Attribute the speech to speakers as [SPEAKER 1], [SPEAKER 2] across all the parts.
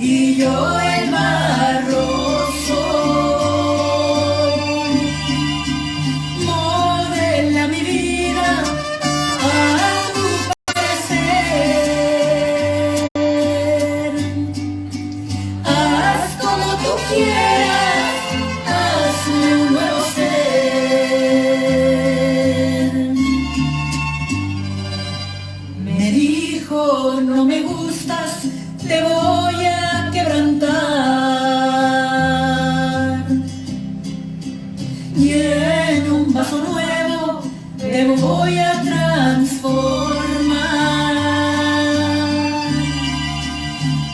[SPEAKER 1] y yo el barro soy. Modela mi vida a tu parecer. Haz como tú quieras, hazme un nuevo ser. Me dijo, no me gustas, te voy a quebrantar. Y en un vaso nuevo te voy a transformar.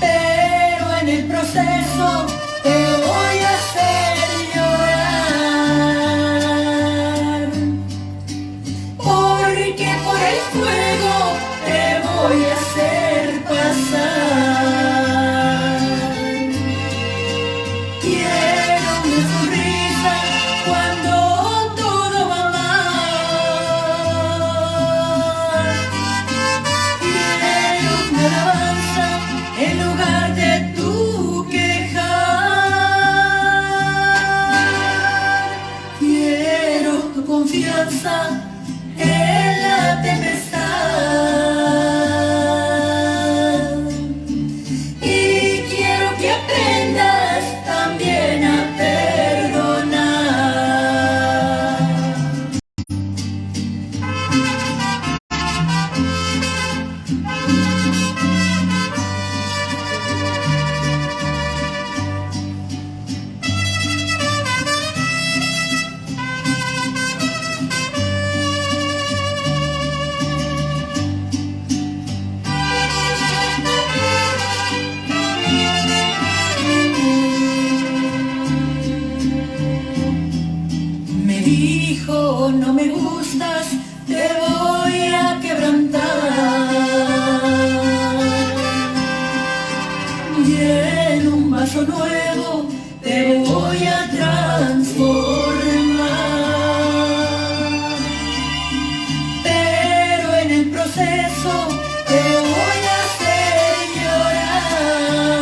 [SPEAKER 1] Pero en el proceso te voy a hacer llorar. Porque por el fuego te voy a hacer pasar. Quiero una sonrisa cuando todo va mal. Quiero una alabanza en lugar de tu quejar. Quiero tu confianza en la tempestad. Y quiero que aprendas también a perdonar. Me dijo, no me gustas, te voy a quebrantar. Y en un vaso nuevo te voy a transformar. Pero en el proceso te voy a hacer llorar.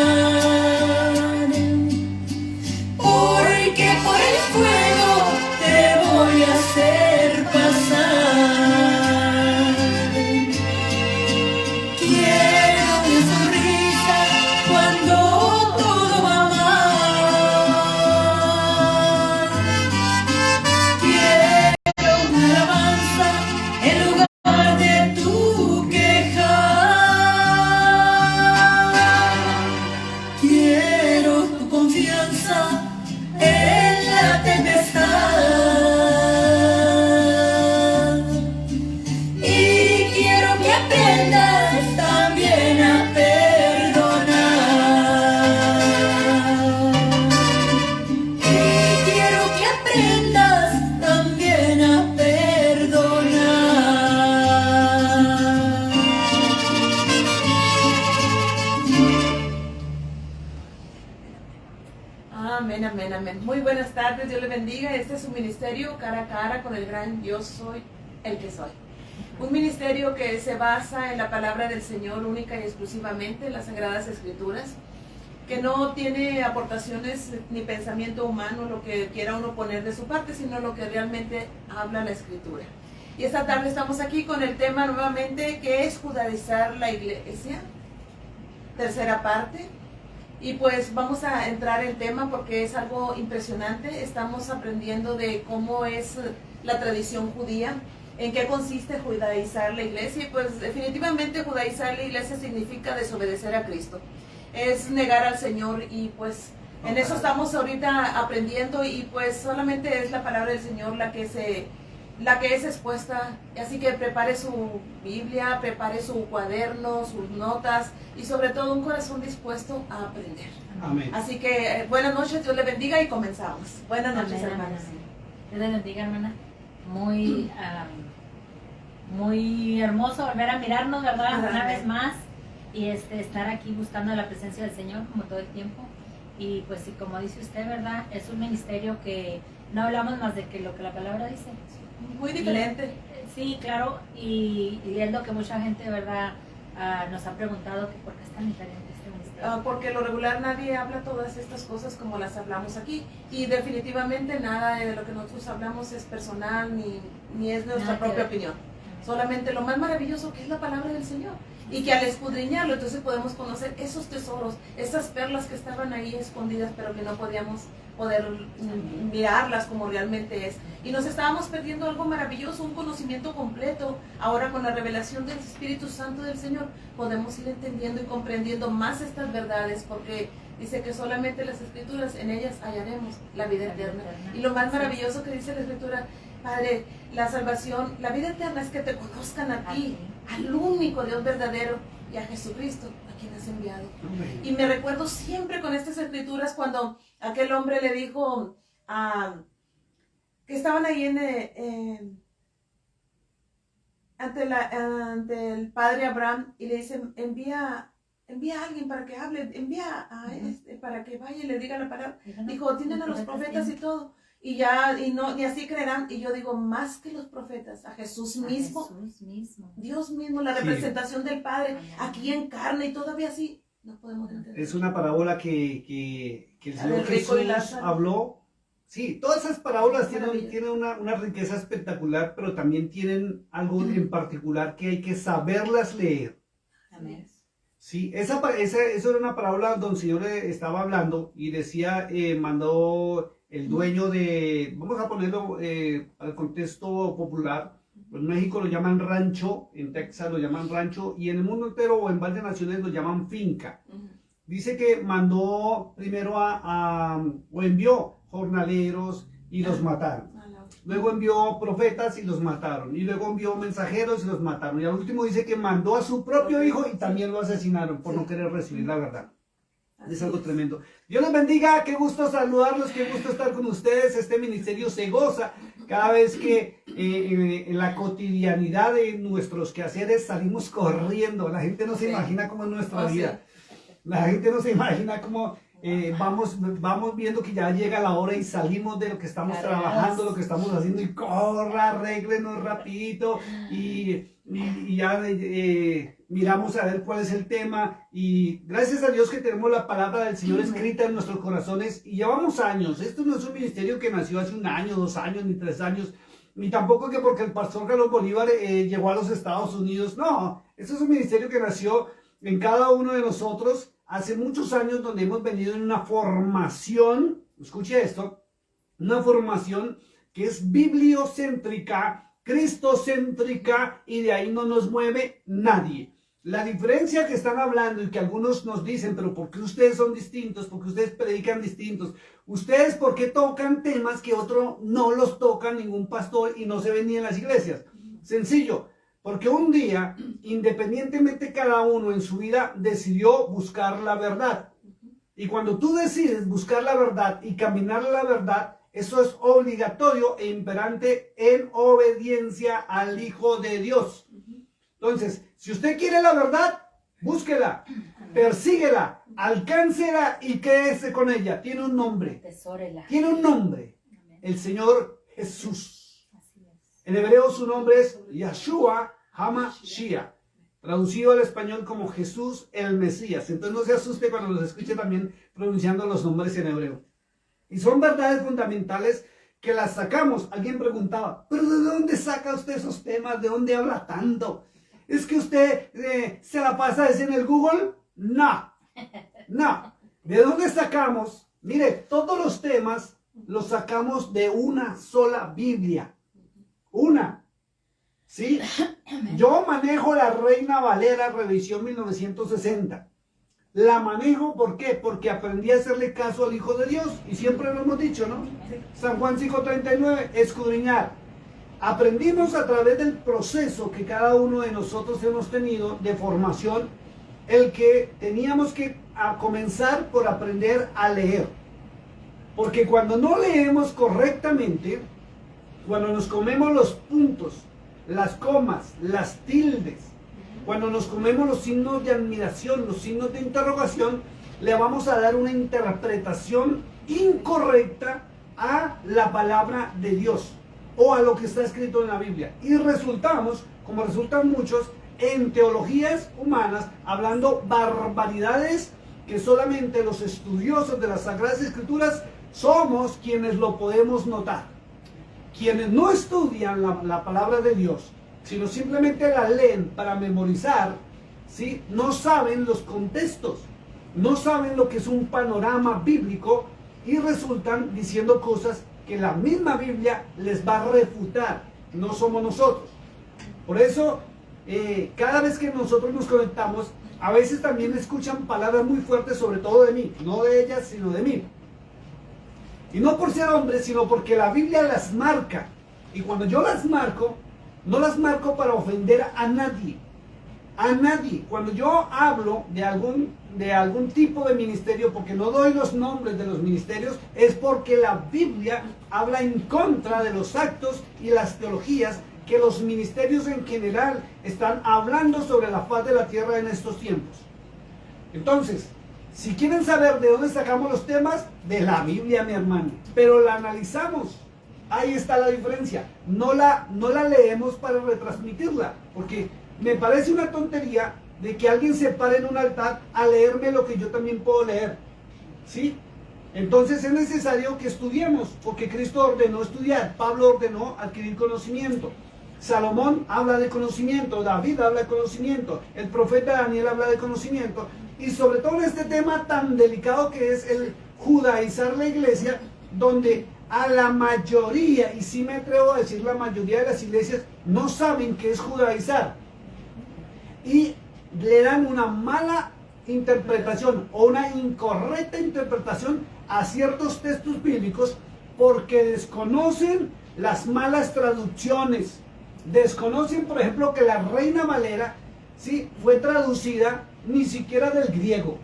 [SPEAKER 1] Porque por el fuego te voy a hacer pasar. Quiero una sonrisa cuando todo va mal. Quiero una alabanza en lugar de tu quejar. Quiero tu confianza en la tempestad. Y quiero que aprendas también a perdonar. Y quiero que aprendas también a perdonar.
[SPEAKER 2] Amén, amén, amén. Muy buenas tardes, Dios le bendiga. Este es un ministerio cara a cara con el gran Yo soy el que soy. Un ministerio que se basa en la palabra del Señor única y exclusivamente, en las Sagradas Escrituras, que no tiene aportaciones ni pensamiento humano, lo que quiera uno poner de su parte, sino lo que realmente habla la Escritura. Y esta tarde estamos aquí con el tema nuevamente, que es judaizar la iglesia, tercera parte. Y pues vamos a entrar en tema porque es algo impresionante. Estamos aprendiendo de cómo es la tradición judía, en qué consiste judaizar la iglesia. Y pues definitivamente judaizar la iglesia significa desobedecer a Cristo. Es negar al Señor y pues en eso estamos ahorita aprendiendo y pues solamente es la palabra del Señor la que es expuesta. Así que prepare su Biblia, prepare su cuaderno, sus notas y sobre todo un corazón dispuesto a aprender.
[SPEAKER 3] Amén.
[SPEAKER 2] Así que buenas noches, Dios le bendiga y comenzamos. Buenas noches,
[SPEAKER 4] Amén,
[SPEAKER 2] hermanas.
[SPEAKER 4] amén. Dios le bendiga, hermana. Muy hermoso volver a mirarnos, ¿verdad?
[SPEAKER 2] Ajá.
[SPEAKER 4] Una vez más y estar aquí buscando la presencia del Señor como todo el tiempo. Y pues sí, como dice usted, ¿verdad? Es un ministerio que no hablamos más de que lo que la palabra dice.
[SPEAKER 2] Muy diferente.
[SPEAKER 4] Sí, claro, y es lo que mucha gente, ¿verdad? nos ha preguntado que por qué es tan diferente este ministerio.
[SPEAKER 2] Porque lo regular nadie habla todas estas cosas como las hablamos aquí, y definitivamente nada de lo que nosotros hablamos es personal ni es nuestra propia opinión, solamente lo más maravilloso que es la palabra del Señor, y que al escudriñarlo entonces podemos conocer esos tesoros, esas perlas que estaban ahí escondidas pero que no podíamos poder mirarlas como realmente es, y nos estábamos perdiendo algo maravilloso, un conocimiento completo. Ahora con la revelación del Espíritu Santo del Señor podemos ir entendiendo y comprendiendo más estas verdades, porque dice que solamente las Escrituras, en ellas hallaremos la vida eterna. Y lo más maravilloso que dice la Escritura, Padre, la salvación, la vida eterna es que te conozcan a ti, al único Dios verdadero, y a Jesucristo, a quien has enviado. Y me recuerdo siempre con estas escrituras cuando aquel hombre le dijo que estaban ahí ante el padre Abraham, y le dice, envía a alguien para que hable, envía a para que vaya y le diga la palabra. Dijo, tienen a los profetas y todo. Y así creerán. Y yo digo, más que los profetas, a Jesús mismo, Dios mismo, la representación del Padre, aquí en carne, y todavía así no podemos entender.
[SPEAKER 3] Es una parábola que el Señor Jesús habló. Sí, todas esas parábolas tienen una riqueza espectacular, pero también tienen algo en particular que hay que saberlas leer.
[SPEAKER 4] Amén.
[SPEAKER 3] Sí, esa era una parábola donde el Señor estaba hablando y decía, mandó el dueño de, vamos a ponerlo al contexto popular, en México lo llaman rancho, en Texas lo llaman rancho, y en el mundo entero o en varias naciones lo llaman finca. Dice que mandó primero o envió jornaleros y los mataron. Luego envió profetas y los mataron. Y luego envió mensajeros y los mataron. Y al último dice que mandó a su propio hijo y también lo asesinaron por no querer recibir la verdad. Es algo tremendo. Dios les bendiga, qué gusto saludarlos, qué gusto estar con ustedes. Este ministerio se goza cada vez que en la cotidianidad de nuestros quehaceres salimos corriendo. La gente no se imagina cómo es nuestra vida. La gente no se imagina cómo vamos viendo que ya llega la hora y salimos de lo que estamos trabajando, lo que estamos haciendo, y corra, arréglenos rapidito y ya miramos a ver cuál es el tema. Y gracias a Dios que tenemos la palabra del Señor escrita en nuestros corazones, y llevamos años. Esto no es un ministerio que nació hace 1 año, 2 años, ni 3 años, ni tampoco que porque el pastor Carlos Bolívar llegó a los Estados Unidos. No, esto es un ministerio que nació en cada uno de nosotros hace muchos años, donde hemos venido en una formación, escuche esto, una formación que es bibliocéntrica, cristocéntrica, y de ahí no nos mueve nadie. La diferencia que están hablando, y que algunos nos dicen, pero ¿por qué ustedes son distintos? ¿Por qué ustedes predican distintos? ¿Ustedes por qué tocan temas que otro no los toca ningún pastor y no se ven ni en las iglesias? Sencillo. Porque un día, independientemente cada uno en su vida, decidió buscar la verdad. Y cuando tú decides buscar la verdad y caminar la verdad, eso es obligatorio e imperante en obediencia al Hijo de Dios. Entonces, si usted quiere la verdad, búsquela, persíguela, alcáncela y quédese con ella. Tiene un nombre. Tiene un nombre. El Señor Jesús. En hebreo su nombre es Yeshua HaMashiach, traducido al español como Jesús el Mesías. Entonces no se asuste cuando los escuche también pronunciando los nombres en hebreo. Y son verdades fundamentales que las sacamos. Alguien preguntaba, ¿pero de dónde saca usted esos temas? ¿De dónde habla tanto? ¿Es que usted se la pasa en el Google? No. ¿De dónde sacamos? Mire, todos los temas los sacamos de una sola Biblia. Una, ¿sí? Yo manejo la Reina Valera Revisión 1960. La manejo, ¿por qué? Porque aprendí a hacerle caso al Hijo de Dios. Y siempre lo hemos dicho, ¿no? San Juan 5:39, escudriñar. Aprendimos a través del proceso que cada uno de nosotros hemos tenido de formación, el que teníamos que comenzar por aprender a leer. Porque cuando no leemos correctamente, cuando nos comemos los puntos, las comas, las tildes, cuando nos comemos los signos de admiración, los signos de interrogación, le vamos a dar una interpretación incorrecta a la palabra de Dios o a lo que está escrito en la Biblia. Y resultamos, como resultan muchos, en teologías humanas, hablando barbaridades que solamente los estudiosos de las Sagradas Escrituras somos quienes lo podemos notar. Quienes no estudian la palabra de Dios, sino simplemente la leen para memorizar, ¿sí? No saben los contextos, no saben lo que es un panorama bíblico y resultan diciendo cosas que la misma Biblia les va a refutar. No somos nosotros. Por eso, cada vez que nosotros nos conectamos, a veces también escuchan palabras muy fuertes, sobre todo de mí, no de ellas, sino de mí. Y no por ser hombre, sino porque la Biblia las marca. Y cuando yo las marco, no las marco para ofender a nadie. A nadie. Cuando yo hablo de algún tipo de ministerio, porque no doy los nombres de los ministerios, es porque la Biblia habla en contra de los actos y las teologías que los ministerios en general están hablando sobre la faz de la tierra en estos tiempos. Entonces, si quieren saber de dónde sacamos los temas, de la Biblia, mi hermano, pero la analizamos. Ahí está la diferencia. No la leemos para retransmitirla, porque me parece una tontería de que alguien se pare en un altar a leerme lo que yo también puedo leer, ¿sí? Entonces es necesario que estudiemos, porque Cristo ordenó estudiar, Pablo ordenó adquirir conocimiento, Salomón habla de conocimiento, David habla de conocimiento, el profeta Daniel habla de conocimiento, y sobre todo en este tema tan delicado que es el judaizar la iglesia, donde a la mayoría, y sí me atrevo a decir la mayoría de las iglesias, no saben qué es judaizar. Y le dan una mala interpretación o una incorrecta interpretación a ciertos textos bíblicos porque desconocen las malas traducciones. Desconocen, por ejemplo, que la Reina Valera, ¿sí?, fue traducida ni siquiera del griego.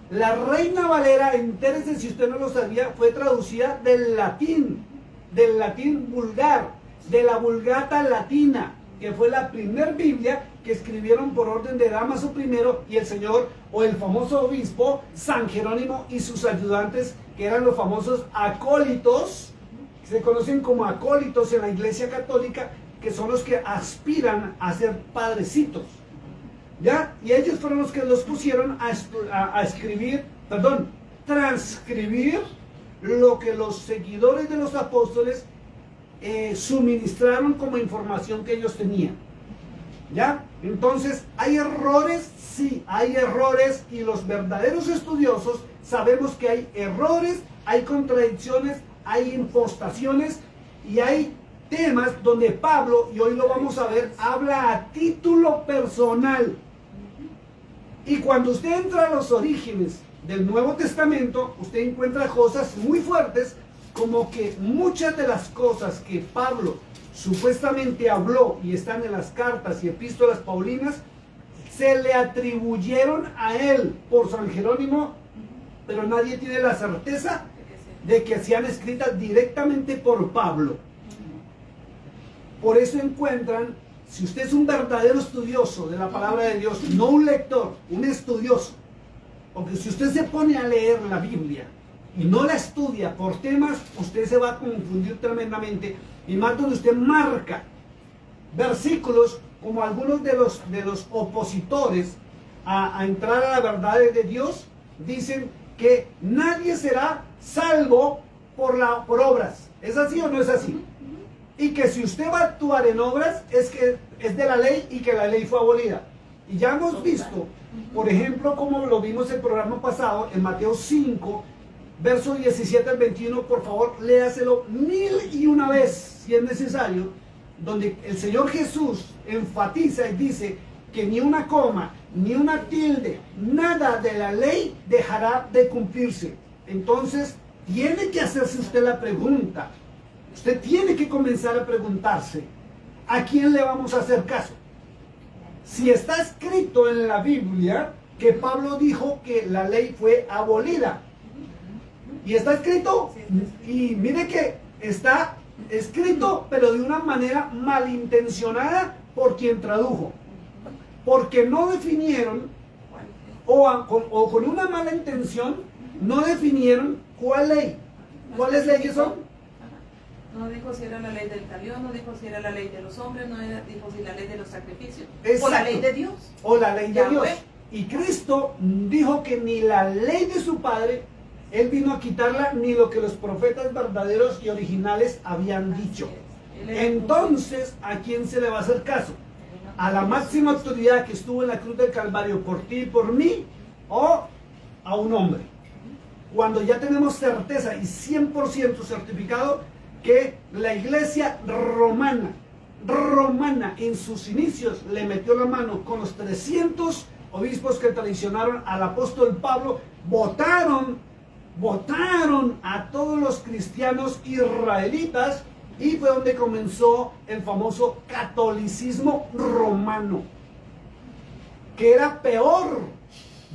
[SPEAKER 3] La Reina Valera, entérese si usted no lo sabía, fue traducida del latín vulgar, de la Vulgata latina, que fue la primer Biblia que escribieron por orden de Dámaso I y el señor o el famoso obispo San Jerónimo y sus ayudantes, que eran los famosos acólitos, se conocen como acólitos en la Iglesia Católica, que son los que aspiran a ser padrecitos, ¿ya? Y ellos fueron los que los pusieron a transcribir lo que los seguidores de los apóstoles suministraron como información que ellos tenían, ¿ya? Entonces, ¿hay errores? Sí, hay errores, y los verdaderos estudiosos sabemos que hay errores, hay contradicciones, hay impostaciones y hay temas donde Pablo, y hoy lo vamos a ver, habla a título personal. Y cuando usted entra a los orígenes del Nuevo Testamento, usted encuentra cosas muy fuertes, como que muchas de las cosas que Pablo supuestamente habló y están en las cartas y epístolas paulinas, se le atribuyeron a él por San Jerónimo, pero nadie tiene la certeza de que sean escritas directamente por Pablo. Por eso encuentran, si usted es un verdadero estudioso de la palabra de Dios, no un lector, un estudioso, porque si usted se pone a leer la Biblia y no la estudia por temas, usted se va a confundir tremendamente, y más donde usted marca versículos como algunos de los opositores a entrar a la verdad de Dios dicen que nadie será salvo por obras. ¿Es así o no es así? Y que si usted va a actuar en obras es que es de la ley y que la ley fue abolida. Y ya hemos visto, por ejemplo, como lo vimos el programa pasado, en Mateo 5, verso 17 al 21, por favor, léaselo 1001 vez, si es necesario, donde el Señor Jesús enfatiza y dice que ni una coma, ni una tilde, nada de la ley dejará de cumplirse. Entonces, tiene que hacerse usted la pregunta. Usted tiene que comenzar a preguntarse, ¿a quién le vamos a hacer caso? Si está escrito en la Biblia que Pablo dijo que la ley fue abolida, y está escrito, y mire que está escrito, pero de una manera malintencionada por quien tradujo, porque no definieron, o con una mala intención, no definieron cuál ley, cuáles leyes son.
[SPEAKER 2] No dijo si era la ley del talión, no dijo si era la ley de los hombres, no dijo si la ley de los sacrificios.
[SPEAKER 3] Exacto.
[SPEAKER 2] O la ley de Dios.
[SPEAKER 3] O la ley de Dios.
[SPEAKER 2] Yahweh.
[SPEAKER 3] Y Cristo dijo que ni la ley de su Padre, Él vino a quitarla, ni lo que los profetas verdaderos y originales habían dicho.
[SPEAKER 2] Él era el
[SPEAKER 3] Entonces, ¿a quién se le va a hacer caso? ¿A la máxima autoridad que estuvo en la cruz del Calvario por ti y por mí? ¿O a un hombre? Cuando ya tenemos certeza y 100% certificado que la iglesia romana en sus inicios le metió la mano con los 300 obispos que traicionaron al apóstol Pablo, votaron a todos los cristianos israelitas, y fue donde comenzó el famoso catolicismo romano, que era peor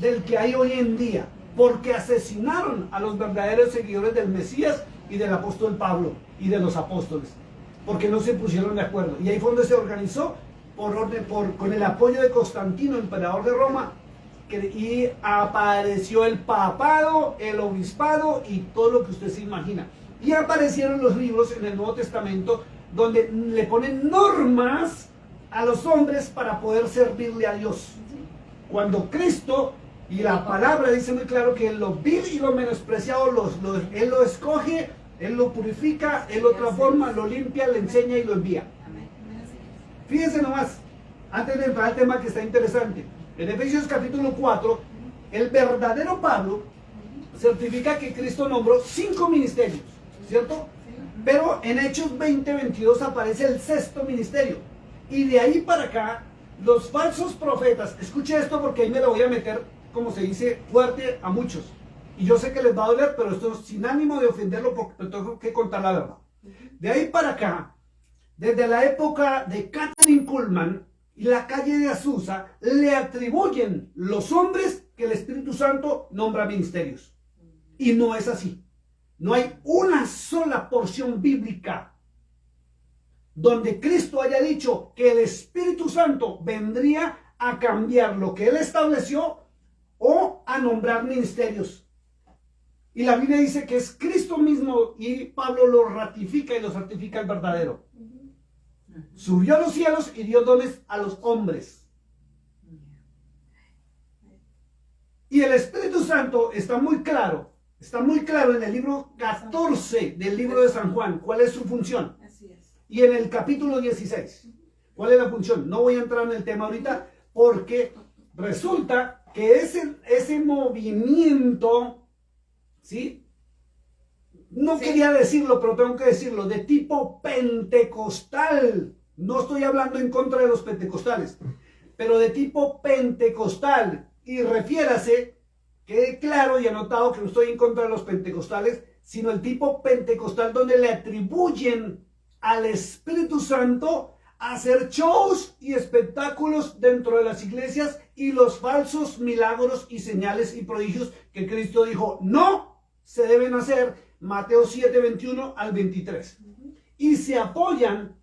[SPEAKER 3] del que hay hoy en día, porque asesinaron a los verdaderos seguidores del Mesías y del apóstol Pablo y de los apóstoles, porque no se pusieron de acuerdo. Y ahí fue donde se organizó con el apoyo de Constantino, emperador de Roma, y apareció el papado, el obispado y todo lo que usted se imagina. Y aparecieron los libros en el Nuevo Testamento donde le ponen normas a los hombres para poder servirle a Dios. Cuando Cristo y la palabra dice muy claro que lo vil y lo menospreciado, Él lo escoge, Él lo purifica, Él lo transforma, lo limpia, le enseña y lo envía. Fíjense nomás, antes de entrar al tema que está interesante, en Efesios capítulo 4, el verdadero Pablo certifica que Cristo nombró 5 ministerios, ¿cierto? Pero en Hechos 20:22 aparece el 6º ministerio. Y de ahí para acá, los falsos profetas, escuche esto porque ahí me lo voy a meter, como se dice, fuerte a muchos. Y yo sé que les va a doler, pero esto es sin ánimo de ofenderlo porque tengo que contar la verdad. De ahí para acá, desde la época de Kathryn Kuhlman y la calle de Azusa, le atribuyen los hombres que el Espíritu Santo nombra ministerios. Y no es así. No hay una sola porción bíblica donde Cristo haya dicho que el Espíritu Santo vendría a cambiar lo que Él estableció o a nombrar ministerios. Y la Biblia dice que es Cristo mismo, y Pablo lo ratifica y lo certifica el verdadero. Subió a los cielos y dio dones a los hombres. Y el Espíritu Santo está muy claro en el libro 14 del libro de San Juan, cuál es su función.
[SPEAKER 2] Así es.
[SPEAKER 3] Y en el capítulo 16, ¿cuál es la función? No voy a entrar en el tema ahorita, porque resulta que ese movimiento, ¿sí? No quería decirlo, pero tengo que decirlo, de tipo pentecostal. No estoy hablando en contra de los pentecostales, pero de tipo pentecostal. Y refiérase, quede claro y anotado que no estoy en contra de los pentecostales, sino el tipo pentecostal donde le atribuyen al Espíritu Santo hacer shows y espectáculos dentro de las iglesias, y los falsos milagros y señales y prodigios que Cristo dijo no se deben hacer, Mateo 7:21 al 23. Y se apoyan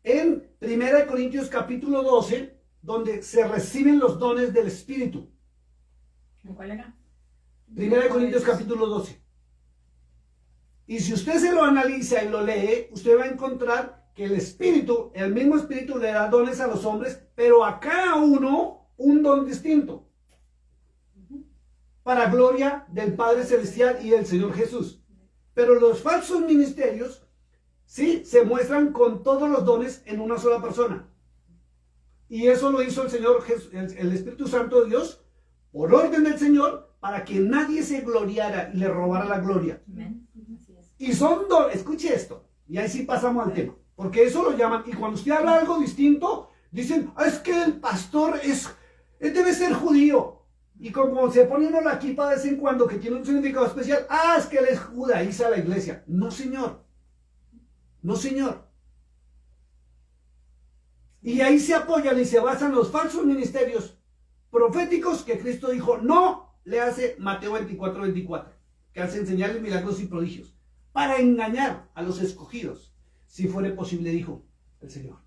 [SPEAKER 3] en 1 Corintios capítulo 12, donde se reciben los dones del Espíritu.
[SPEAKER 4] ¿Cuál era?
[SPEAKER 3] 1 Corintios capítulo 12. Y si usted se lo analiza y lo lee, usted va a encontrar que el Espíritu, el mismo Espíritu, le da dones a los hombres, pero a cada uno un don distinto, para gloria del Padre Celestial y del Señor Jesús. Pero los falsos ministerios, sí, se muestran con todos los dones en una sola persona. Y eso lo hizo el Señor, el Espíritu Santo de Dios, por orden del Señor, para que nadie se gloriara y le robara la gloria.
[SPEAKER 4] Amén. Así es.
[SPEAKER 3] Y son dones, escuche esto, y ahí sí pasamos al tema, porque eso lo llaman, y cuando usted habla algo distinto, dicen, es que el pastor debe ser judío. Y como se pone uno la equipa de vez en cuando, que tiene un significado especial, es que él es judaiza la iglesia. No, señor. No, señor. Y ahí se apoyan y se basan los falsos ministerios proféticos que Cristo dijo, no, le hace Mateo 24:24, que hace señales, milagros y prodigios, para engañar a los escogidos, si fuere posible, dijo el Señor.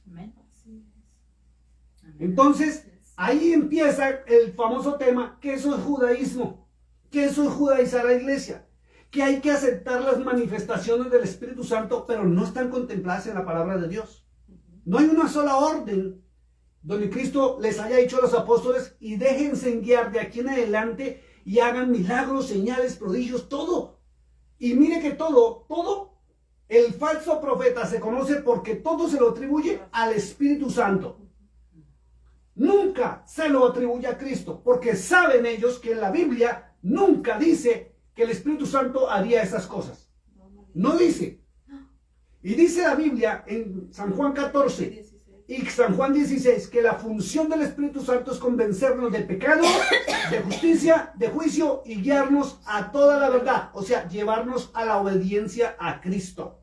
[SPEAKER 4] Amén.
[SPEAKER 3] Entonces, ahí empieza el famoso tema, que eso es judaísmo, que eso es judaizar a la iglesia, que hay que aceptar las manifestaciones del Espíritu Santo, pero no están contempladas en la palabra de Dios. No hay una sola orden donde Cristo les haya dicho a los apóstoles y déjense guiar de aquí en adelante y hagan milagros, señales, prodigios, todo. Y mire que todo, el falso profeta se conoce porque todo se lo atribuye al Espíritu Santo. Nunca se lo atribuye a Cristo, porque saben ellos que en la Biblia nunca dice que el Espíritu Santo haría esas cosas. No dice. Y dice la Biblia en San Juan 14 y San Juan 16 que la función del Espíritu Santo es convencernos de pecado, de justicia, de juicio y guiarnos a toda la verdad. O sea, llevarnos a la obediencia a Cristo.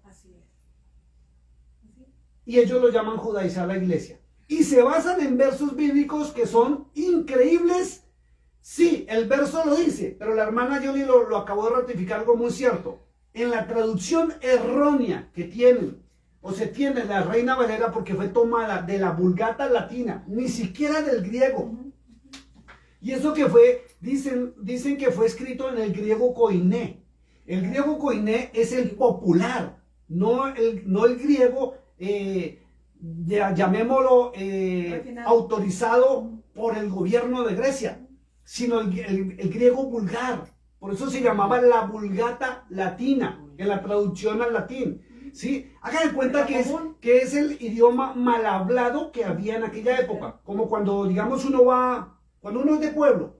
[SPEAKER 3] Y ellos lo llaman judaizar la iglesia. Y se basan en versos bíblicos que son increíbles. Sí, el verso lo dice, pero la hermana Yoli lo acabó de ratificar algo muy cierto. En la traducción errónea que tienen, o se tiene la Reina Valera, porque fue tomada de la Vulgata latina, ni siquiera del griego. Y eso que fue, dicen que fue escrito en el griego koiné. El griego koiné es el popular, no el griego, llamémoslo, autorizado por el gobierno de Grecia, sino el griego vulgar. Por eso se llamaba la Vulgata latina, en la traducción al latín. ¿Sí? Hagan de cuenta que es el idioma mal hablado que había en aquella época. Como cuando, digamos, cuando uno es de pueblo.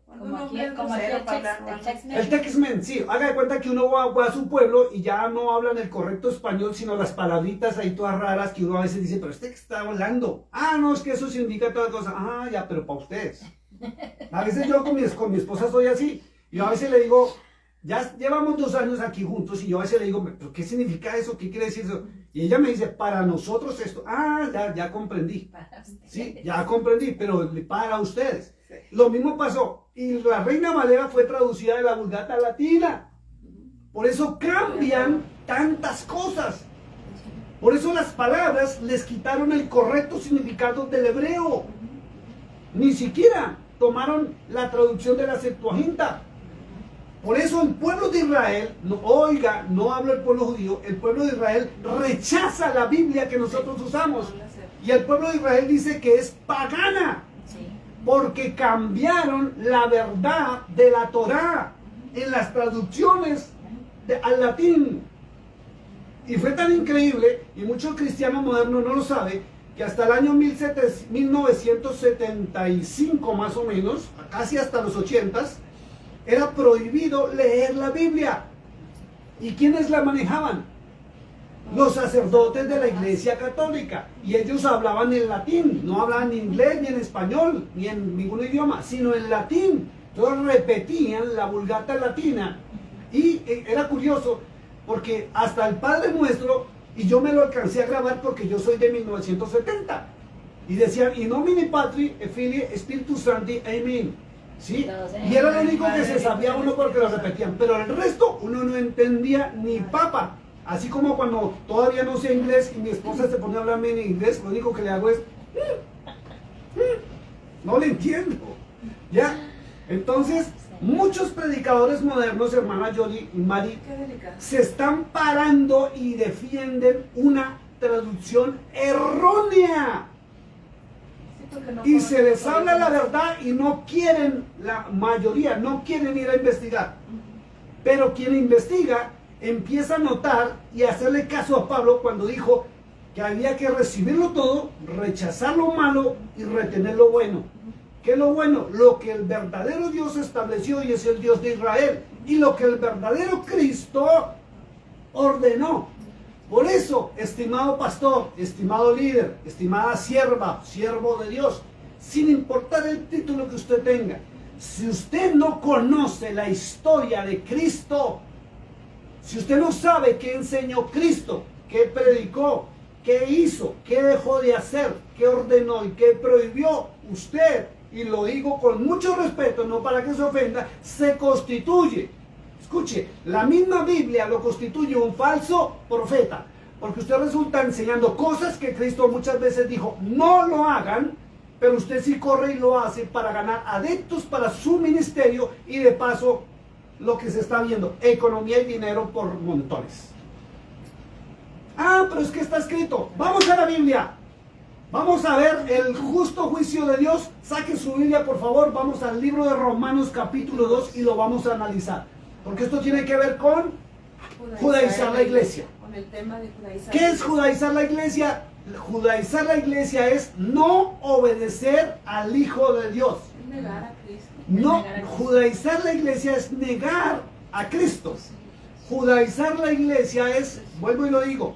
[SPEAKER 3] El Tex-Mex, sí. Haga de cuenta que uno va a su pueblo y ya no hablan el correcto español, sino las palabritas ahí todas raras que uno a veces dice, pero ¿este que está hablando? Ah, no, es que eso significa toda cosa. Ah, ya, pero para ustedes. A veces yo con mi esposa soy así. Yo a veces le digo, ya llevamos 2 años aquí juntos y yo a veces le digo, ¿pero qué significa eso? ¿Qué quiere decir eso? Y ella me dice, para nosotros esto. Ah, ya comprendí. Sí, ya comprendí, pero para ustedes. Lo mismo pasó. Y la Reina Valera fue traducida de la Vulgata latina. Por eso cambian tantas cosas. Por eso las palabras les quitaron el correcto significado del hebreo. Ni siquiera tomaron la traducción de la Septuaginta. Por eso el pueblo de Israel, no hablo del pueblo judío, el pueblo de Israel rechaza la Biblia que nosotros usamos. Y el pueblo de Israel dice que es pagana, porque cambiaron la verdad de la Torá en las traducciones al latín. Y fue tan increíble, y muchos cristianos modernos no lo saben, que hasta el año 1975 más o menos, casi hasta los 80s, era prohibido leer la Biblia. ¿Y quiénes la manejaban? Los sacerdotes de la Iglesia Católica. Y ellos hablaban en latín, no hablaban ni inglés, ni en español, ni en ningún idioma, sino en latín. Entonces repetían la Vulgata latina. Y era curioso, porque hasta el Padre Nuestro, y yo me lo alcancé a grabar porque yo soy de 1970, y decían, in nomine Patri, et Filii, Spiritus Sancti, Amen. ¿Sí? Y era lo único que se sabía uno porque lo repetían, pero el resto uno no entendía ni papa. Así como cuando todavía no sé inglés y mi esposa se pone a hablarme en inglés, lo único que le hago es no le entiendo. ¿Ya? Entonces, muchos predicadores modernos, hermana Yoli y Mari, se están parando y defienden una traducción errónea. Y se les habla la verdad y no quieren, la mayoría, no quieren ir a investigar. Pero quien investiga empieza a notar y a hacerle caso a Pablo cuando dijo que había que recibirlo todo, rechazar lo malo y retener lo bueno. ¿Qué es lo bueno? Lo que el verdadero Dios estableció y es el Dios de Israel. Y lo que el verdadero Cristo ordenó. Por eso, estimado pastor, estimado líder, estimada sierva, siervo de Dios, sin importar el título que usted tenga, si usted no conoce la historia de Cristo, si usted no sabe qué enseñó Cristo, qué predicó, qué hizo, qué dejó de hacer, qué ordenó y qué prohibió, usted, y lo digo con mucho respeto, no para que se ofenda, se constituye. Escuche, la misma Biblia lo constituye un falso profeta, porque usted resulta enseñando cosas que Cristo muchas veces dijo, no lo hagan, pero usted sí corre y lo hace para ganar adeptos para su ministerio y de paso lo que se está viendo, economía y dinero por montones. Ah, pero es que está escrito. Vamos a la Biblia. Vamos a ver el justo juicio de Dios. Saquen su Biblia, por favor. Vamos al libro de Romanos capítulo 2 y lo vamos a analizar. Porque esto tiene que ver con judaizar la iglesia.
[SPEAKER 2] Con el tema de judaizar.
[SPEAKER 3] ¿Qué es judaizar la iglesia? Judaizar la iglesia es no obedecer al Hijo de Dios.
[SPEAKER 2] Es negar a Cristo.
[SPEAKER 3] No, judaizar la iglesia es negar a Cristo. Judaizar la iglesia es, vuelvo y lo digo,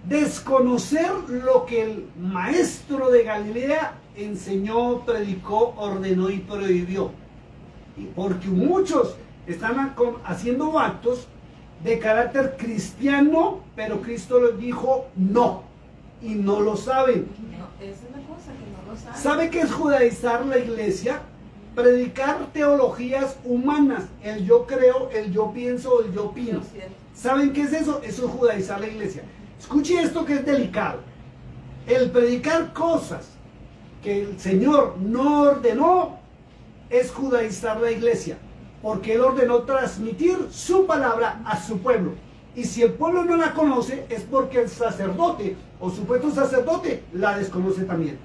[SPEAKER 3] desconocer lo que el maestro de Galilea enseñó, predicó, ordenó y prohibió. Y porque muchos están haciendo actos de carácter cristiano, pero Cristo les dijo no, y no lo saben.
[SPEAKER 2] No, esa es la cosa, que no lo saben.
[SPEAKER 3] ¿Sabe qué es judaizar la iglesia? Predicar teologías humanas, el yo creo, el yo pienso, el yo opino.
[SPEAKER 2] Yo siento.
[SPEAKER 3] ¿Saben qué es eso? Eso es judaizar la iglesia. Escuche esto que es delicado. El predicar cosas que el Señor no ordenó es judaizar la iglesia, porque Él ordenó transmitir su palabra a su pueblo. Y si el pueblo no la conoce, es porque el sacerdote o supuesto sacerdote la desconoce también.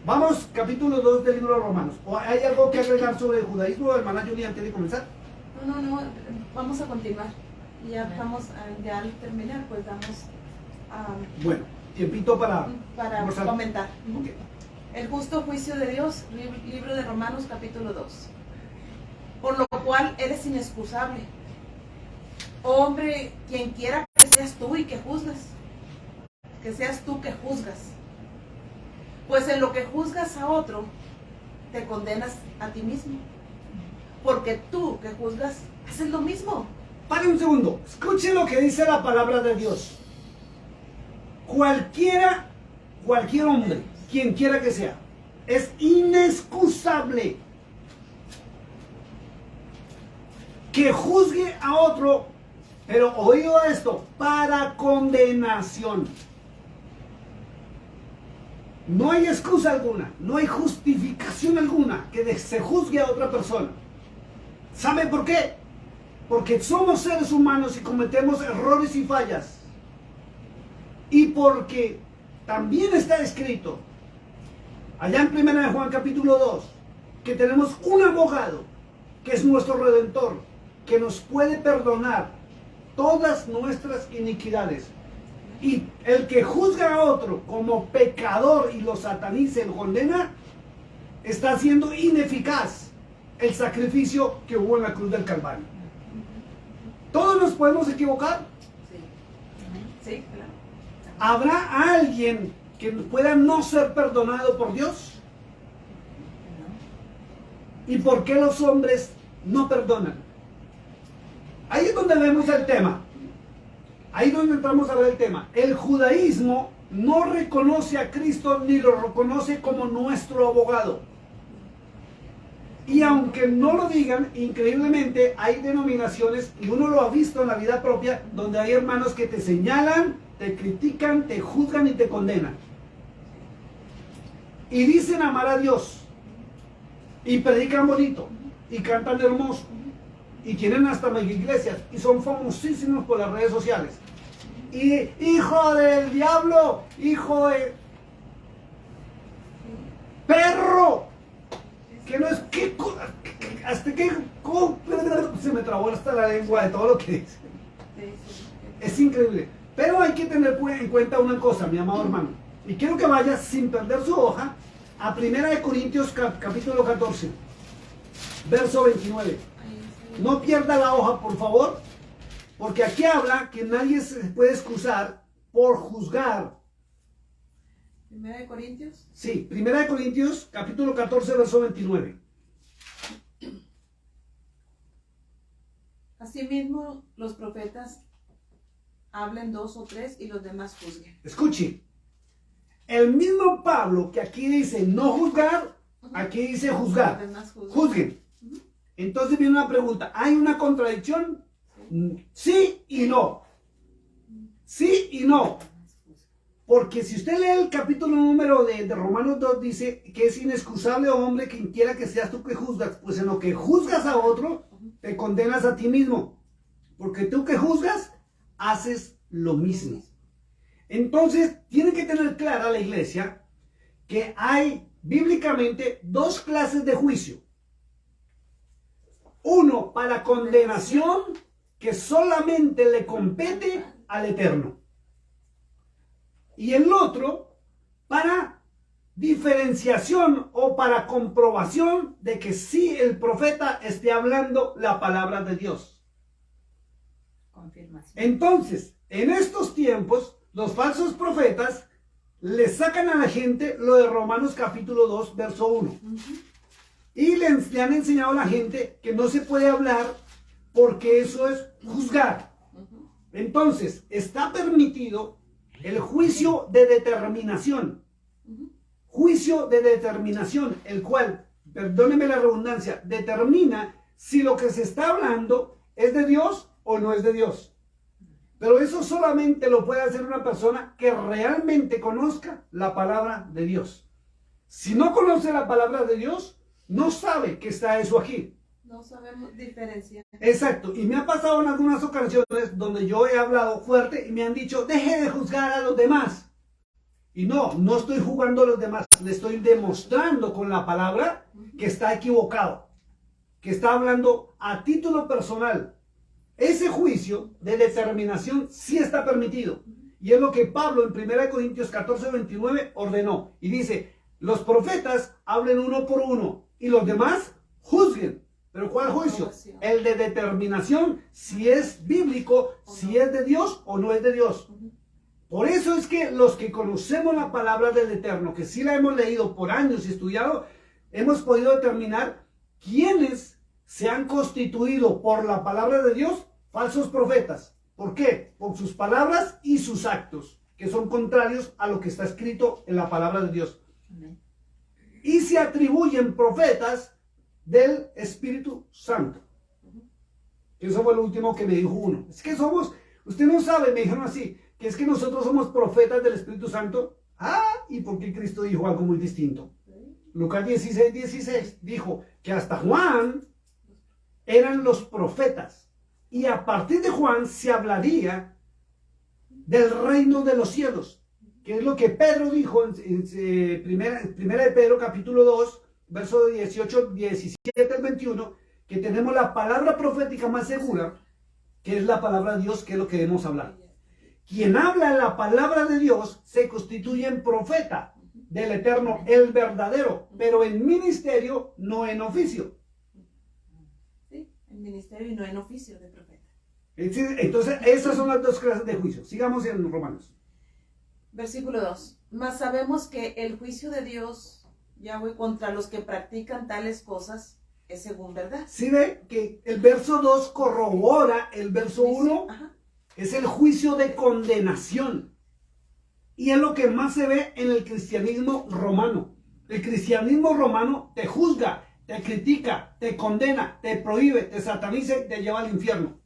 [SPEAKER 3] Vamos, capítulo 2 del libro de Romanos. ¿O hay algo que agregar sobre el judaísmo, hermana Julie, antes de comenzar?
[SPEAKER 2] No, vamos a continuar. Ya estamos, ya al terminar, pues damos
[SPEAKER 3] Bueno, tiempito para almorzar.
[SPEAKER 2] comentar.
[SPEAKER 3] Ok.
[SPEAKER 2] El justo juicio de Dios, libro de Romanos capítulo 2. Por lo cual eres inexcusable. Hombre, quien quiera que seas tú y que juzgas. Que seas tú que juzgas. Pues en lo que juzgas a otro, te condenas a ti mismo. Porque tú que juzgas, haces lo mismo.
[SPEAKER 3] Pare un segundo, escuche lo que dice la palabra de Dios. Cualquier hombre, quien quiera que sea, es inexcusable que juzgue a otro, pero oído esto, para condenación. No hay excusa alguna, no hay justificación alguna que se juzgue a otra persona. ¿Sabe por qué? Porque somos seres humanos y cometemos errores y fallas. Y porque también está escrito, allá en 1 de Juan capítulo 2, que tenemos un abogado, que es nuestro Redentor, que nos puede perdonar todas nuestras iniquidades. Y el que juzga a otro como pecador y lo sataniza y lo condena, está haciendo ineficaz el sacrificio que hubo en la cruz del Calvario. ¿Todos nos podemos equivocar?
[SPEAKER 2] Sí, claro.
[SPEAKER 3] ¿Habrá alguien que pueda no ser perdonado por Dios? ¿Y por qué los hombres no perdonan? Ahí es donde vemos el tema. Ahí es donde entramos a ver el tema. El judaísmo no reconoce a Cristo ni lo reconoce como nuestro abogado. Y aunque no lo digan, increíblemente hay denominaciones, y uno lo ha visto en la vida propia, donde hay hermanos que te señalan, te critican, te juzgan y te condenan. Y dicen amar a Dios. Y predican bonito. Y cantan hermoso. Y tienen hasta mega iglesias. Y son famosísimos por las redes sociales. Y hijo del diablo, hijo de perro. Que no es que hasta que se me trabó hasta la lengua de todo lo que dice. Es increíble. Pero hay que tener en cuenta una cosa, mi amado hermano. Y quiero que vayas sin perder su hoja a 1 de Corintios capítulo 14, verso 29. No pierda la hoja, por favor, porque aquí habla que nadie se puede excusar por juzgar.
[SPEAKER 2] 1 de Corintios.
[SPEAKER 3] Sí, 1 de Corintios, capítulo 14, verso 29.
[SPEAKER 2] Asimismo, los profetas hablen 2 o 3 y los demás juzguen.
[SPEAKER 3] Escuche, el mismo Pablo que aquí dice no juzgar, aquí dice juzgar.
[SPEAKER 2] Los demás juzguen.
[SPEAKER 3] Juzguen. Entonces viene una pregunta, ¿hay una contradicción? Sí y no. Sí y no. Porque si usted lee el capítulo número de Romanos 2, dice que es inexcusable, hombre, quien quiera que seas tú que juzgas. Pues en lo que juzgas a otro, te condenas a ti mismo, porque tú que juzgas, haces lo mismo. Entonces, tiene que tener clara la iglesia que hay bíblicamente dos clases de juicio. Uno para condenación, que solamente le compete al Eterno. Y el otro para diferenciación o para comprobación de que sí el profeta esté hablando la palabra de Dios.
[SPEAKER 4] Confirmación.
[SPEAKER 3] Entonces, en estos tiempos, los falsos profetas le sacan a la gente lo de Romanos capítulo 2, verso 1. Y le han enseñado a la gente que no se puede hablar porque eso es juzgar. Entonces, está permitido el juicio de determinación. Juicio de determinación, el cual, perdóneme la redundancia, determina si lo que se está hablando es de Dios o no es de Dios. Pero eso solamente lo puede hacer una persona que realmente conozca la palabra de Dios. Si no conoce la palabra de Dios, no sabe que está eso aquí.
[SPEAKER 2] No sabemos diferenciar.
[SPEAKER 3] Exacto, y me ha pasado en algunas ocasiones donde yo he hablado fuerte y me han dicho, deje de juzgar a los demás. Y no estoy jugando a los demás, le estoy demostrando con la palabra que está equivocado, que está hablando a título personal. Ese juicio de determinación sí está permitido. Y es lo que Pablo en 1 Corintios 14, 29 ordenó. Y dice, los profetas hablen uno por uno y los demás juzguen. ¿Pero cuál juicio? El de determinación, si es bíblico, si es de Dios o no es de Dios. Por eso es que los que conocemos la palabra del Eterno, que sí la hemos leído por años y estudiado, hemos podido determinar quiénes se han constituido por la palabra de Dios falsos profetas. ¿Por qué? Por sus palabras y sus actos, que son contrarios a lo que está escrito en la palabra de Dios.
[SPEAKER 4] Amén.
[SPEAKER 3] Y se atribuyen profetas del Espíritu Santo. Eso fue lo último que me dijo uno. Es que somos, usted no sabe, me dijeron así, que es que nosotros somos profetas del Espíritu Santo. ¿Y por qué Cristo dijo algo muy distinto? Lucas 16, 16 dijo que hasta Juan eran los profetas. Y a partir de Juan se hablaría del reino de los cielos, que es lo que Pedro dijo en primera de Pedro capítulo 2, verso 18, 17 al 21, que tenemos la palabra profética más segura, que es la palabra de Dios, que es lo que debemos hablar. Quien habla la palabra de Dios se constituye en profeta del Eterno, el verdadero, pero en ministerio, no en oficio.
[SPEAKER 2] Sí, en ministerio y no en oficio de profeta.
[SPEAKER 3] Entonces, esas son las dos clases de juicio. Sigamos en Romanos.
[SPEAKER 2] Versículo 2. Mas sabemos que el juicio de Dios, Yahweh, contra los que practican tales cosas, es según verdad.
[SPEAKER 3] ¿Sí ve que el verso 2 corrobora el verso 1?
[SPEAKER 2] Ajá.
[SPEAKER 3] Es el juicio de condenación. Y es lo que más se ve en el cristianismo romano. El cristianismo romano te juzga, te critica, te condena, te prohíbe, te sataniza y te lleva al infierno.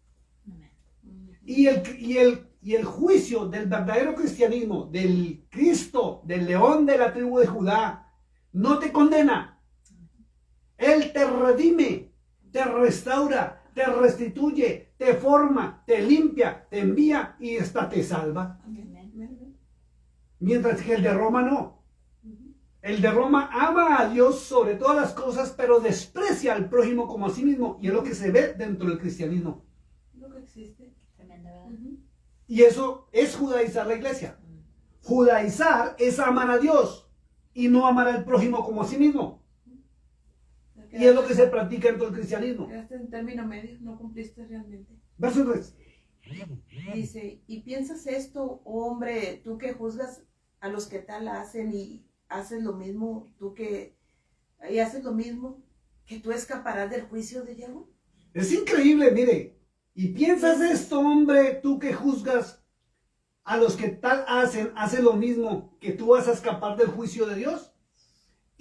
[SPEAKER 3] Y el juicio del verdadero cristianismo, del Cristo, del león de la tribu de Judá, no te condena. Él te redime, te restaura, te restituye, te forma, te limpia, te envía y hasta te salva. Mientras que el de Roma no. El de Roma ama a Dios sobre todas las cosas, pero desprecia al prójimo como a sí mismo. Y es lo que se ve dentro del cristianismo.
[SPEAKER 2] Lo que existe.
[SPEAKER 4] Tremenda verdad.
[SPEAKER 3] Y eso es judaizar la iglesia. Judaizar es amar a Dios y no amar al prójimo como a sí mismo. Y es lo que se practica en todo el cristianismo.
[SPEAKER 2] Quedaste en término medio, no cumpliste realmente.
[SPEAKER 3] Verso 3.
[SPEAKER 2] Dice, ¿y piensas esto, oh hombre, tú que juzgas a los que tal hacen y haces lo mismo, haces lo mismo, que tú escaparás del juicio de Yahweh?
[SPEAKER 3] Es increíble, mire. ¿Y piensas esto, hombre, tú que juzgas a los que tal hacen lo mismo, que tú vas a escapar del juicio de Dios?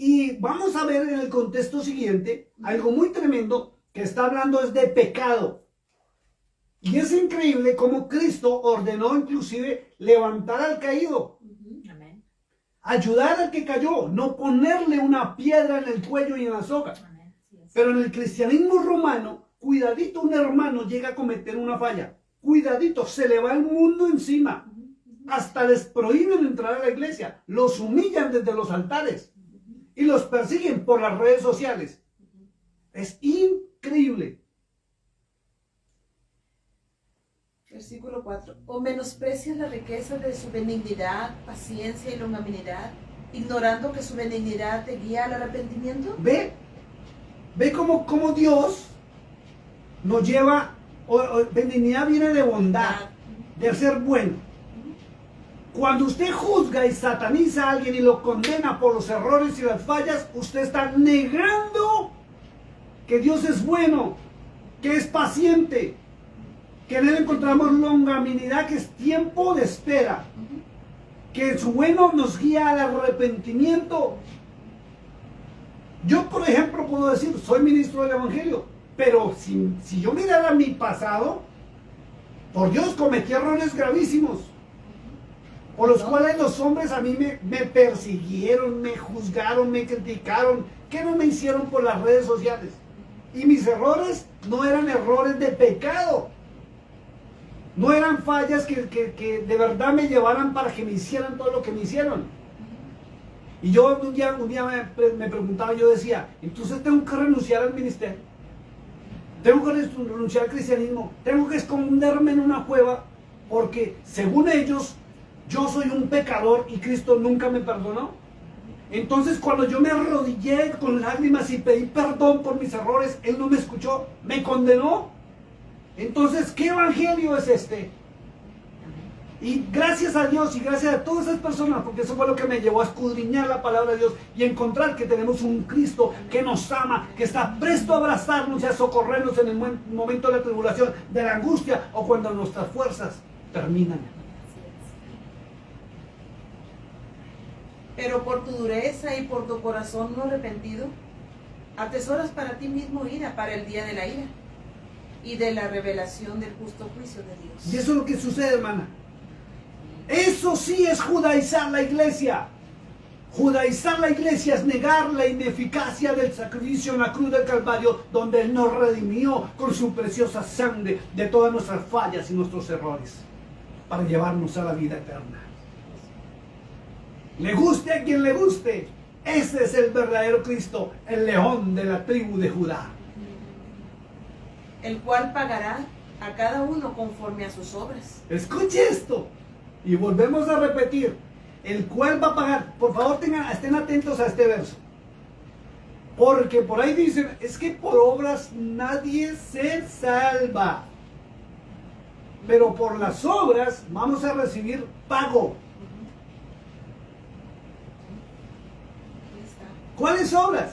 [SPEAKER 3] Y vamos a ver en el contexto siguiente algo muy tremendo que está hablando es de pecado. Y es increíble cómo Cristo ordenó inclusive levantar al caído,
[SPEAKER 4] Amén.
[SPEAKER 3] ayudar al que cayó, no ponerle una piedra en el cuello y en la soga.
[SPEAKER 4] Amén. Sí, es.
[SPEAKER 3] Pero en el cristianismo romano cuidadito un hermano llega a cometer una falla, cuidadito, se le va el mundo encima. Hasta les prohíben entrar a la iglesia, los humillan desde los altares y los persiguen por las redes sociales. Es increíble.
[SPEAKER 2] Versículo 4. O menosprecias la riqueza de su benignidad, paciencia y longanimidad, ignorando que su benignidad te guía al arrepentimiento.
[SPEAKER 3] Ve cómo Dios nos lleva, benignidad viene de bondad, de ser bueno. Cuando usted juzga y sataniza a alguien y lo condena por los errores y las fallas, usted está negando que Dios es bueno, que es paciente, que en Él encontramos longanimidad, que es tiempo de espera, que su bueno nos guía al arrepentimiento. Yo, por ejemplo, puedo decir, soy ministro del Evangelio, pero si yo mirara mi pasado, por Dios cometí errores gravísimos, por los cuales los hombres a mí me persiguieron, me juzgaron, me criticaron, que no me hicieron por las redes sociales. Y mis errores no eran errores de pecado, no eran fallas que de verdad me llevaran para que me hicieran todo lo que me hicieron. Y yo un día me preguntaba, yo decía, entonces tengo que renunciar al ministerio, tengo que renunciar al cristianismo, tengo que esconderme en una cueva, porque según ellos, yo soy un pecador y Cristo nunca me perdonó. Entonces cuando yo me arrodillé con lágrimas y pedí perdón por mis errores, Él no me escuchó, me condenó. Entonces, ¿qué evangelio es este? Y gracias a Dios y gracias a todas esas personas, porque eso fue lo que me llevó a escudriñar la palabra de Dios y encontrar que tenemos un Cristo que nos ama, que está presto a abrazarnos y a socorrernos en el momento de la tribulación, de la angustia o cuando nuestras fuerzas terminan.
[SPEAKER 2] Pero por tu dureza y por tu corazón no arrepentido, atesoras para ti mismo ira para el día de la ira y de la revelación del justo juicio de Dios.
[SPEAKER 3] Y eso es lo que sucede, hermana. Eso sí es judaizar la iglesia. Judaizar la iglesia es negar la ineficacia del sacrificio en la cruz del Calvario, donde Él nos redimió con su preciosa sangre de todas nuestras fallas y nuestros errores, para llevarnos a la vida eterna. Le guste a quien le guste, ese es el verdadero Cristo, el león de la tribu de Judá.
[SPEAKER 2] El cual pagará a cada uno conforme a sus obras.
[SPEAKER 3] Escuche esto. Y volvemos a repetir. El cual va a pagar. Por favor, estén atentos a este verso. Porque por ahí dicen, es que por obras nadie se salva. Pero por las obras vamos a recibir pago. ¿Cuáles obras?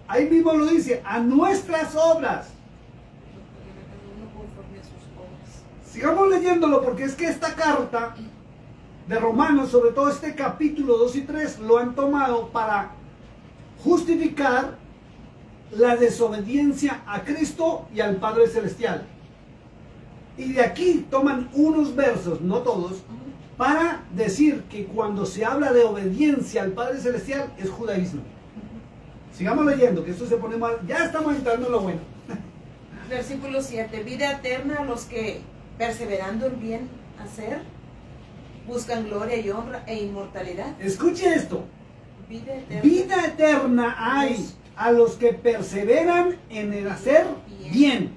[SPEAKER 3] Ahí mismo lo dice, a nuestras obras. Sigamos leyéndolo, porque es que esta carta de Romanos, sobre todo este capítulo 2 y 3, lo han tomado para justificar la desobediencia a Cristo y al Padre Celestial. Y de aquí toman unos versos, no todos, para decir que cuando se habla de obediencia al Padre Celestial es judaísmo. Sigamos leyendo, que esto se pone mal. Ya estamos entrando en lo bueno.
[SPEAKER 2] Versículo 7. Vida eterna a los que, perseverando en bien hacer, buscan gloria y honra e inmortalidad.
[SPEAKER 3] Escuche esto.
[SPEAKER 2] Vida eterna.
[SPEAKER 3] Vida eterna hay a los que perseveran en el hacer bien.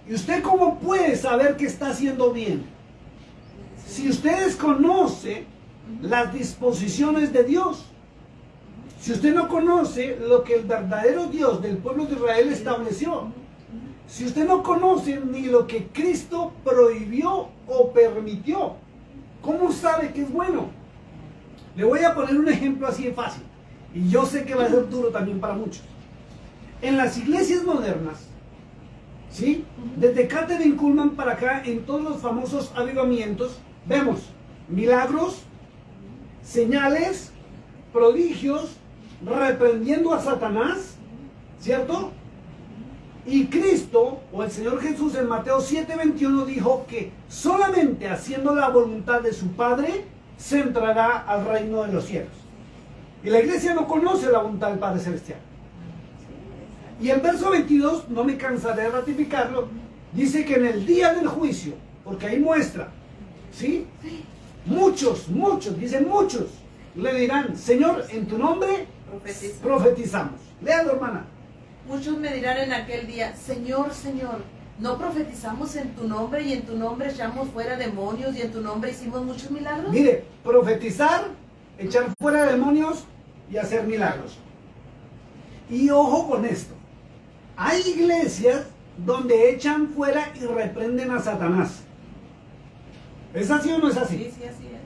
[SPEAKER 3] ¿Y usted cómo puede saber que está haciendo bien? Si usted desconoce las disposiciones de Dios. Si usted no conoce lo que el verdadero Dios del pueblo de Israel estableció. Si usted no conoce ni lo que Cristo prohibió o permitió, ¿cómo sabe que es bueno? Le voy a poner un ejemplo así de fácil. Y yo sé que va a ser duro también para muchos. En las iglesias modernas, ¿sí? Desde Catherine Kuhlman para acá, en todos los famosos avivamientos, vemos milagros, señales, prodigios, reprendiendo a Satanás, ¿cierto? Y Cristo, o el Señor Jesús en Mateo 7:21 dijo que solamente haciendo la voluntad de su Padre se entrará al reino de los cielos. Y la iglesia no conoce la voluntad del Padre Celestial. Y el verso 22, no me cansaré de ratificarlo, dice que en el día del juicio, porque ahí muestra, ¿sí? Muchos, dicen muchos, le dirán, Señor, en tu nombre
[SPEAKER 2] Profetiza.
[SPEAKER 3] profetizamos. Léalo, hermana.
[SPEAKER 2] Muchos me dirán en aquel día, Señor, Señor, ¿no profetizamos en tu nombre y en tu nombre echamos fuera demonios y en tu nombre hicimos muchos milagros?
[SPEAKER 3] Mire, profetizar, echar fuera demonios y hacer milagros. Y ojo con esto. Hay iglesias donde echan fuera y reprenden a Satanás. ¿Es así o no es así?
[SPEAKER 2] Sí, sí, así es.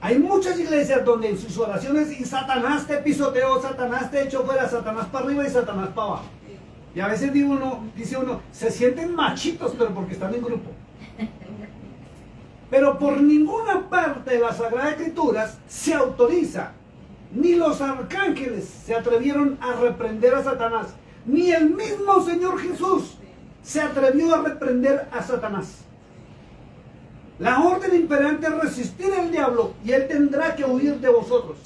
[SPEAKER 3] Hay muchas iglesias donde en sus oraciones y Satanás te pisoteó, Satanás te echó fuera, Satanás para arriba y Satanás para abajo.
[SPEAKER 2] Sí.
[SPEAKER 3] Y a veces dice uno, se sienten machitos, pero porque están en grupo. Pero por ninguna parte de las Sagradas Escrituras se autoriza, ni los arcángeles se atrevieron a reprender a Satanás, ni el mismo Señor Jesús se atrevió a reprender a Satanás. La orden imperante es resistir al diablo y él tendrá que huir de vosotros.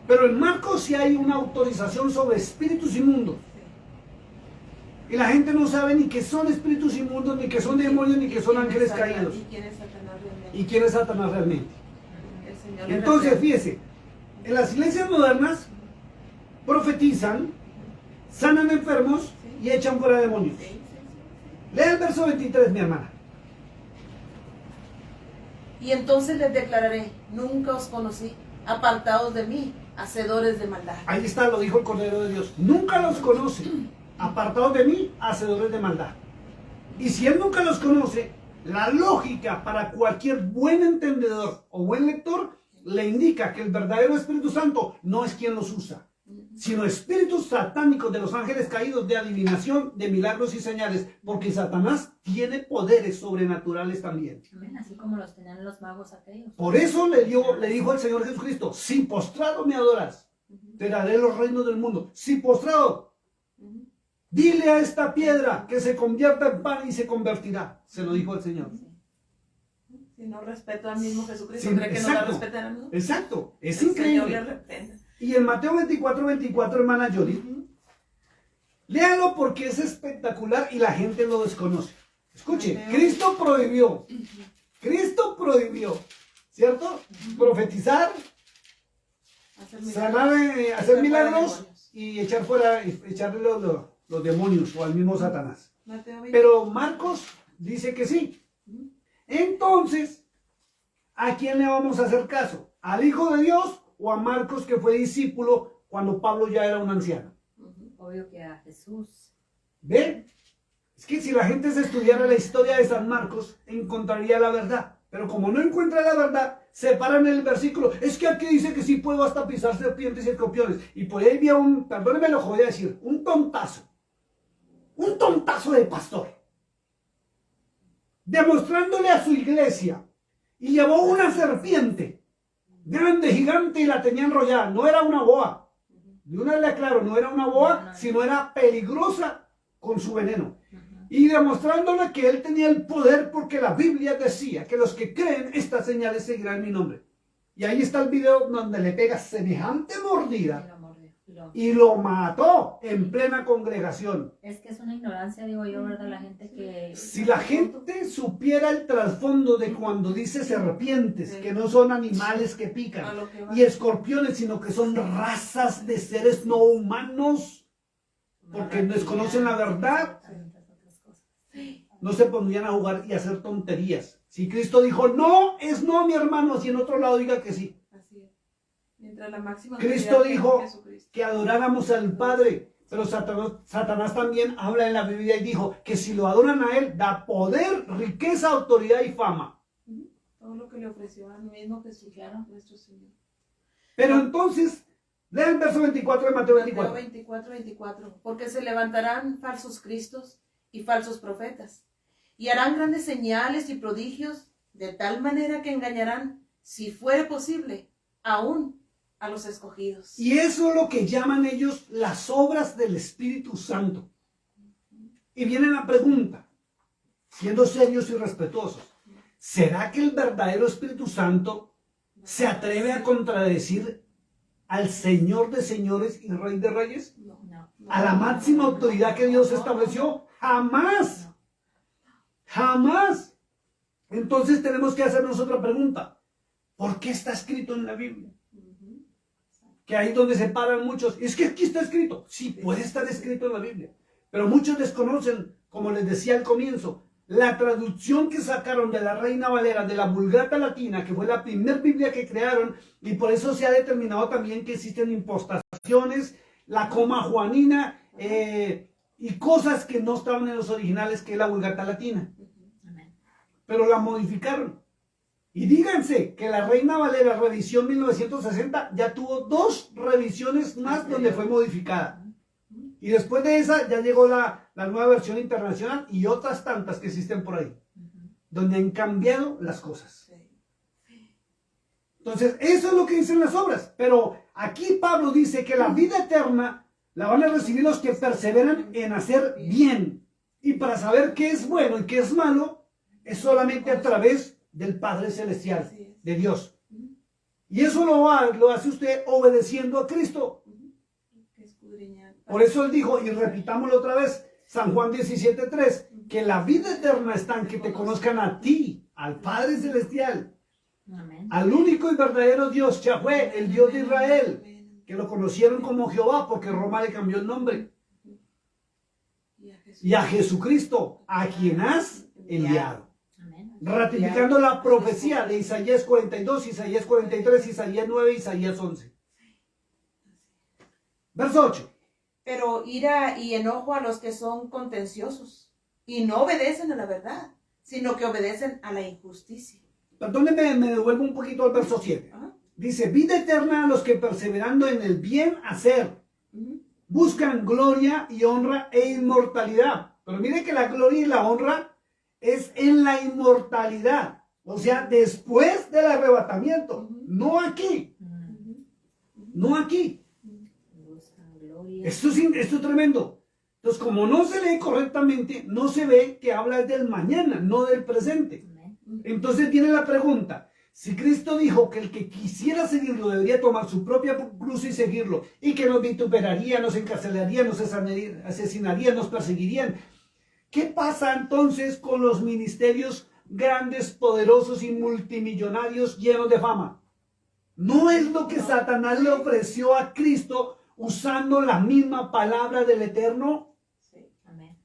[SPEAKER 3] Pero en Marcos sí hay una autorización sobre espíritus inmundos. Y la gente no sabe ni que son espíritus inmundos, ni que son demonios, ni que son ángeles caídos.
[SPEAKER 2] ¿Y quién es Satanás realmente?
[SPEAKER 3] ¿Y quién es Satanás realmente?
[SPEAKER 2] El Señor le
[SPEAKER 3] Entonces,
[SPEAKER 2] reprende.
[SPEAKER 3] fíjese, en las iglesias modernas profetizan, sanan enfermos y echan fuera demonios.
[SPEAKER 2] Sí, sí, sí.
[SPEAKER 3] Lea el verso 23, mi hermana.
[SPEAKER 2] Y entonces les declararé, nunca os conocí, apartados de mí, hacedores de maldad.
[SPEAKER 3] Ahí está, lo dijo el Cordero de Dios. Nunca los conoce. Apartados de mí, hacedores de maldad. Y si él nunca los conoce, la lógica para cualquier buen entendedor o buen lector le indica que el verdadero Espíritu Santo no es quien los usa, sino espíritus satánicos de los ángeles caídos de adivinación, de milagros y señales, porque Satanás tiene poderes sobrenaturales también.
[SPEAKER 4] Amén, así como los tenían los magos aquellos.
[SPEAKER 3] Por eso le dijo el Señor Jesucristo, si postrado me adoras, te daré los reinos del mundo. Si postrado, dile a esta piedra que se convierta en pan y se convertirá. Se lo dijo el Señor.
[SPEAKER 2] Si no respeto al mismo Jesucristo,
[SPEAKER 3] Sí,
[SPEAKER 2] ¿cree que no va a
[SPEAKER 3] exacto.
[SPEAKER 2] respetar a nosotros?
[SPEAKER 3] Exacto, es
[SPEAKER 2] El Señor le
[SPEAKER 3] increíble.
[SPEAKER 2] reprende.
[SPEAKER 3] Y en Mateo 24, hermana Yoli, léalo porque es espectacular y la gente lo desconoce. Escuche,
[SPEAKER 2] Mateo.
[SPEAKER 3] Cristo prohibió, ¿cierto? Profetizar,
[SPEAKER 2] Hacer
[SPEAKER 3] sanar, hacer
[SPEAKER 2] fuera
[SPEAKER 3] milagros
[SPEAKER 2] demonios.
[SPEAKER 3] y echarle los demonios o al mismo Satanás.
[SPEAKER 2] Mateo 20.
[SPEAKER 3] Pero Marcos dice que sí. Entonces, ¿a quién le vamos a hacer caso? ¿Al Hijo de Dios o a Marcos, que fue discípulo cuando Pablo ya era un anciano?
[SPEAKER 4] Obvio que a Jesús.
[SPEAKER 3] ¿Ven? Es que si la gente se estudiara la historia de San Marcos, encontraría la verdad. Pero como no encuentra la verdad, se paran en el versículo. Es que aquí dice que sí puedo hasta pisar serpientes y escorpiones. Y por ahí había perdóneme lo que voy a decir, un tontazo de pastor, demostrándole a su iglesia, y llevó una serpiente grande, gigante, y la tenía enrollada. No era una boa, de una vez le aclaro, no era una boa, sino era peligrosa con su veneno. Y demostrándole que él tenía el poder, porque la Biblia decía que los que creen estas señales seguirán mi nombre. Y ahí está el video donde le pega semejante mordida y lo mató en plena congregación.
[SPEAKER 4] Es que es una ignorancia, digo yo, ¿verdad? La gente que...
[SPEAKER 3] Si la gente supiera el trasfondo de cuando dice serpientes, que no son animales que
[SPEAKER 2] A
[SPEAKER 3] pican,
[SPEAKER 2] lo que va.
[SPEAKER 3] y escorpiones, sino que son razas de seres no humanos, porque desconocen la verdad, no se pondrían a jugar y a hacer tonterías. Si Cristo dijo no, es no, mi hermano, si en otro lado diga que sí.
[SPEAKER 2] Así es. Mientras la máxima
[SPEAKER 3] Cristo
[SPEAKER 2] autoridad que
[SPEAKER 3] dijo
[SPEAKER 2] Jesucristo.
[SPEAKER 3] que adoráramos al Padre, pero Satanás también habla en la Biblia y dijo que si lo adoran a él, da poder, riqueza, autoridad y fama.
[SPEAKER 2] Todo lo que le ofreció al mismo Jesús,
[SPEAKER 4] Claro.
[SPEAKER 2] nuestro Señor.
[SPEAKER 3] Pero entonces, lea el verso 24 de Mateo 24.
[SPEAKER 2] Mateo 24. Porque se levantarán falsos cristos y falsos profetas, y harán grandes señales y prodigios, de tal manera que engañarán, si fuere posible, aún a los escogidos.
[SPEAKER 3] Y eso es lo que llaman ellos las obras del Espíritu Santo. Y viene la pregunta, siendo serios y respetuosos, ¿será que el verdadero Espíritu Santo se atreve a contradecir al Señor de señores y Rey de reyes?
[SPEAKER 2] No.
[SPEAKER 4] No.
[SPEAKER 3] ¿A la máxima autoridad que Dios estableció? Jamás. Jamás. Entonces tenemos que hacernos otra pregunta. ¿Por qué está escrito en la Biblia? Que ahí donde se paran muchos. Es que aquí está escrito. Sí, puede estar escrito en la Biblia. Pero muchos desconocen, como les decía al comienzo, la traducción que sacaron de la Reina Valera, de la Vulgata Latina, que fue la primera Biblia que crearon, y por eso se ha determinado también que existen impostaciones, la coma juanina, y cosas que no estaban en los originales, que es la Vulgata Latina.
[SPEAKER 4] Amén.
[SPEAKER 3] Pero la modificaron. Y díganse que la Reina Valera revisión 1960 ya tuvo 2 revisiones más donde fue modificada. Y después de esa ya llegó la nueva versión internacional y otras tantas que existen por ahí, donde han cambiado las cosas. Entonces, eso es lo que dicen las obras. Pero aquí Pablo dice que la vida eterna la van a recibir los que perseveran en hacer bien. Y para saber qué es bueno y qué es malo, es solamente a través del Padre Celestial, de Dios. Y eso lo hace usted obedeciendo a Cristo. Por eso él dijo, y repitámoslo otra vez, San Juan 17:3, que la vida eterna está en que te conozcan a ti, al Padre Celestial,
[SPEAKER 4] Amén.
[SPEAKER 3] al único y verdadero Dios, Yahweh, el Dios de Israel, que lo conocieron como Jehová, porque Roma le cambió el nombre, y a Jesucristo, a quien has enviado.
[SPEAKER 4] Amén.
[SPEAKER 3] Ratificando la profecía de Isaías 42, Isaías 43, Isaías 9, Isaías 11. Verso 8.
[SPEAKER 2] Pero ira y enojo a los que son contenciosos y no obedecen a la verdad, sino que obedecen a la injusticia.
[SPEAKER 3] Perdónenme, me devuelvo un poquito al verso 7. Dice, vida eterna a los que perseverando en el bien hacer, buscan gloria y honra e inmortalidad. Pero mire que la gloria y la honra es en la inmortalidad. O sea, después del arrebatamiento. No aquí. No aquí. Esto es tremendo. Entonces, como no se lee correctamente, no se ve que habla del mañana, no del presente. Entonces viene la pregunta. Si Cristo dijo que el que quisiera seguirlo debería tomar su propia cruz y seguirlo, y que nos vituperaría, nos encarcelaría, nos asesinaría, nos perseguirían, ¿qué pasa entonces con los ministerios grandes, poderosos y multimillonarios llenos de fama? ¿No es lo que Satanás le ofreció a Cristo usando la misma palabra del Eterno?
[SPEAKER 4] Amén.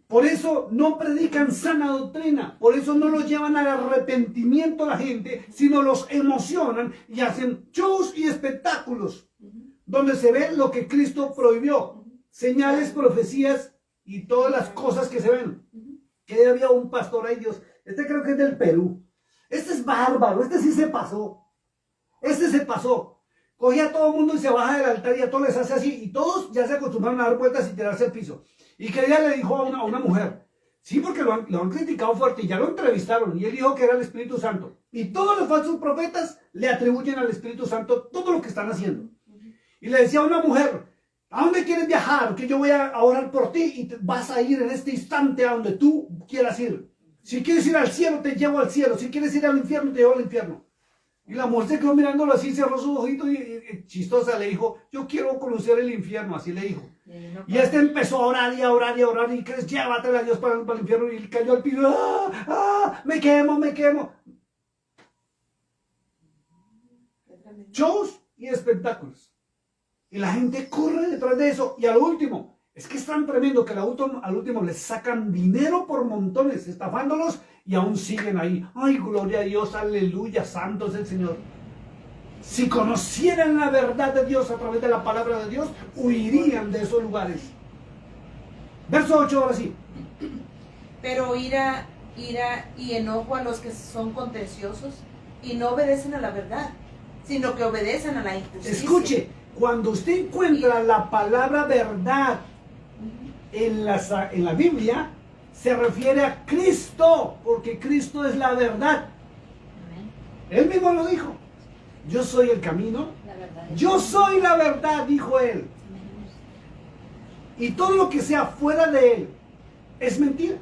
[SPEAKER 3] Por eso no predican sana doctrina, por eso no los llevan al arrepentimiento a la gente, sino los emocionan y hacen shows y espectáculos, donde se ve lo que Cristo prohibió, señales, profecías y todas las cosas que se ven. Que había un pastor ahí, Dios, este creo que es del Perú, este es bárbaro, este sí se pasó, este se pasó. Cogía a todo el mundo y se baja del altar y a todos les hace así. Y todos ya se acostumbraron a dar vueltas y tirarse al piso. Y que ella le dijo a una mujer, sí, porque lo han criticado fuerte y ya lo entrevistaron. Y él dijo que era el Espíritu Santo. Y todos los falsos profetas le atribuyen al Espíritu Santo todo lo que están haciendo. Y le decía a una mujer, ¿a dónde quieres viajar? Que yo voy a orar por ti y vas a ir en este instante a donde tú quieras ir. Si quieres ir al cielo, te llevo al cielo. Si quieres ir al infierno, te llevo al infierno. Y la mujer se quedó mirándolo así, cerró sus ojitos y chistosa le dijo, yo quiero conocer el infierno, así le dijo. Y este empezó a orar y a orar y a orar y crees, llévatele a Dios para el infierno, y él cayó al piso, me quemo, me quemo. Shows y espectáculos. Y la gente corre detrás de eso. Y al último, es que es tan tremendo que al último les sacan dinero por montones, estafándolos, y aún siguen ahí. Ay, gloria a Dios, aleluya, santo es el Señor. Si conocieran la verdad de Dios a través de la palabra de Dios, huirían de esos lugares. Verso 8, ahora sí.
[SPEAKER 2] Pero ira y enojo a los que son contenciosos y no obedecen a la verdad, sino que obedecen a la injusticia.
[SPEAKER 3] Escuche, cuando usted encuentra la palabra verdad en la Biblia, se refiere a Cristo, porque Cristo es la verdad.
[SPEAKER 4] Amén.
[SPEAKER 3] Él mismo lo dijo. Yo soy el camino.
[SPEAKER 4] La verdad.
[SPEAKER 3] Yo soy la verdad, dijo él.
[SPEAKER 4] Amén.
[SPEAKER 3] Y todo lo que sea fuera de él es mentira.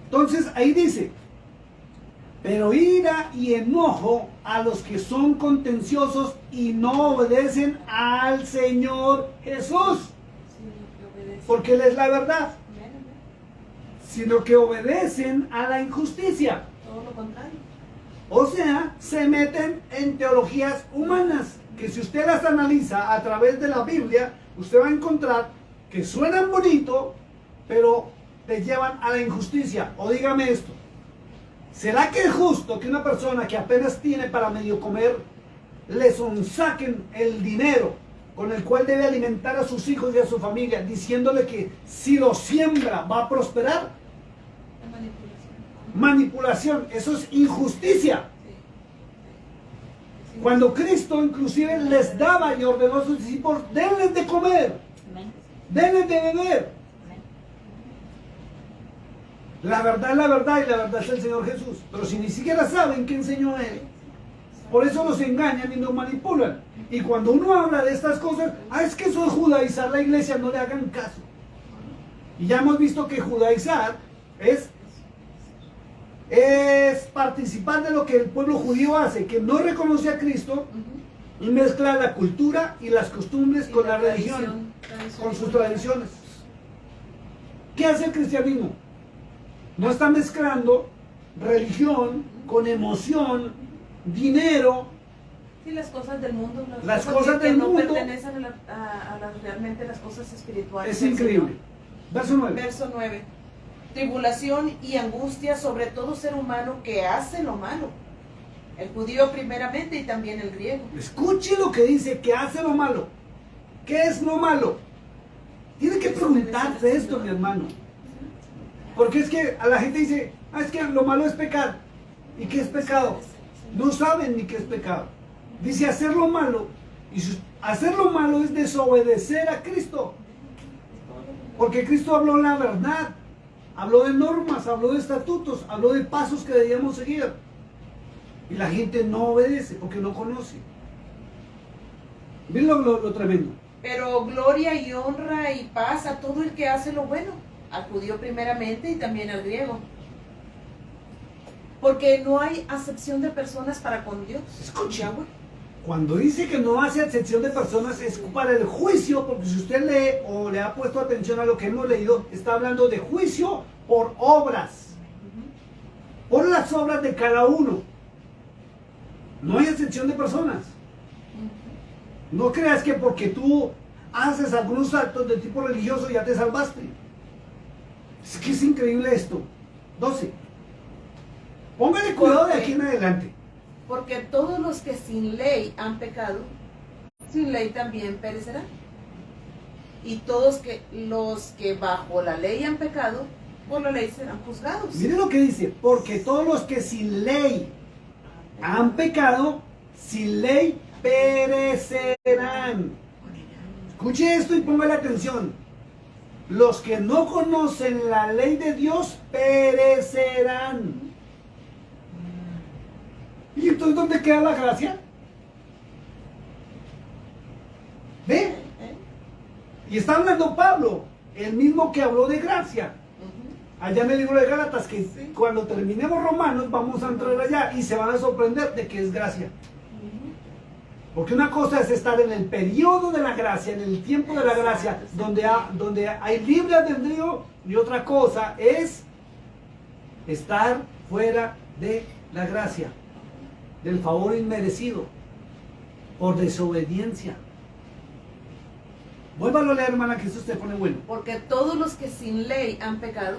[SPEAKER 3] Entonces ahí dice, pero ira y enojo a los que son contenciosos y no obedecen al Señor Jesús, porque Él es la verdad, sino que obedecen a la injusticia.
[SPEAKER 2] Todo lo contrario.
[SPEAKER 3] O sea, se meten en teologías humanas, que si usted las analiza a través de la Biblia, usted va a encontrar que suenan bonito, pero te llevan a la injusticia. O dígame esto, ¿será que es justo que una persona que apenas tiene para medio comer, le saquen el dinero con el cual debe alimentar a sus hijos y a su familia, diciéndole que si lo siembra va a prosperar?
[SPEAKER 2] La manipulación.
[SPEAKER 3] Manipulación, eso es injusticia.
[SPEAKER 2] Sí.
[SPEAKER 3] Cuando Cristo inclusive les daba y ordenó a sus discípulos, denles de comer,
[SPEAKER 4] Amén.
[SPEAKER 3] denles de beber.
[SPEAKER 4] Amén.
[SPEAKER 3] La verdad es la verdad y la verdad es el Señor Jesús. Pero si ni siquiera saben qué enseñó Él, por eso los engañan y nos manipulan. Y cuando uno habla de estas cosas, es que eso es judaizar la iglesia, no le hagan caso. Y ya hemos visto que judaizar es participar de lo que el pueblo judío hace, que no reconoce a Cristo y mezcla la cultura y las costumbres
[SPEAKER 2] Sí,
[SPEAKER 3] con la religión, con sus tradiciones. ¿Qué hace el cristianismo? No está mezclando religión con emoción, dinero.
[SPEAKER 2] Sí, las cosas del mundo.
[SPEAKER 3] Las cosas
[SPEAKER 2] que
[SPEAKER 3] del
[SPEAKER 2] no
[SPEAKER 3] mundo.
[SPEAKER 2] pertenecen a realmente las cosas espirituales.
[SPEAKER 3] Es
[SPEAKER 2] del
[SPEAKER 3] increíble. Verso 9.
[SPEAKER 2] Verso 9. Tribulación y angustia sobre todo ser humano que hace lo malo. El judío primeramente y también el griego.
[SPEAKER 3] Escuche lo que dice, que hace lo malo. ¿Qué es lo malo? Tiene que preguntarse esto, mi hermano. Porque es que a la gente dice, es que lo malo es pecar. ¿Y qué es pecado? No saben ni qué es pecado. Dice hacer lo malo. Y hacer lo malo es desobedecer a Cristo. Porque Cristo habló la verdad. Habló de normas, habló de estatutos, habló de pasos que debíamos seguir. Y la gente no obedece porque no conoce. ¿Ven lo tremendo?
[SPEAKER 2] Pero gloria y honra y paz a todo el que hace lo bueno. Al judío primeramente y también al griego. Porque no hay acepción de personas para con Dios.
[SPEAKER 3] Escuche.
[SPEAKER 2] Yahweh.
[SPEAKER 3] Cuando dice que no hace excepción de personas es para el juicio, porque si usted lee o le ha puesto atención a lo que hemos leído, está hablando de juicio por obras, por las obras de cada uno. No hay excepción de personas. No creas que porque tú haces algunos actos de tipo religioso ya te salvaste. Es que es increíble esto. 12. Póngale cuidado de aquí en adelante.
[SPEAKER 2] Porque todos los que sin ley han pecado, sin ley también perecerán. Y todos los que bajo la ley han pecado, por la ley serán juzgados.
[SPEAKER 3] Mire lo que dice, porque todos los que sin ley han pecado, sin ley perecerán. Escuche esto y póngale atención. Los que no conocen la ley de Dios perecerán. ¿Y entonces dónde queda la gracia? ¿Ve? Y está hablando Pablo, el mismo que habló de gracia. Allá en el libro de Gálatas, que cuando terminemos Romanos vamos a entrar allá y se van a sorprender de que es gracia. Porque una cosa es estar en el periodo de la gracia, en el tiempo de la gracia, donde hay libre albedrío, y otra cosa es estar fuera de la gracia, del favor inmerecido, por desobediencia. Vuélvalo a leer, hermana, que eso te pone bueno.
[SPEAKER 2] Porque todos los que sin ley han pecado,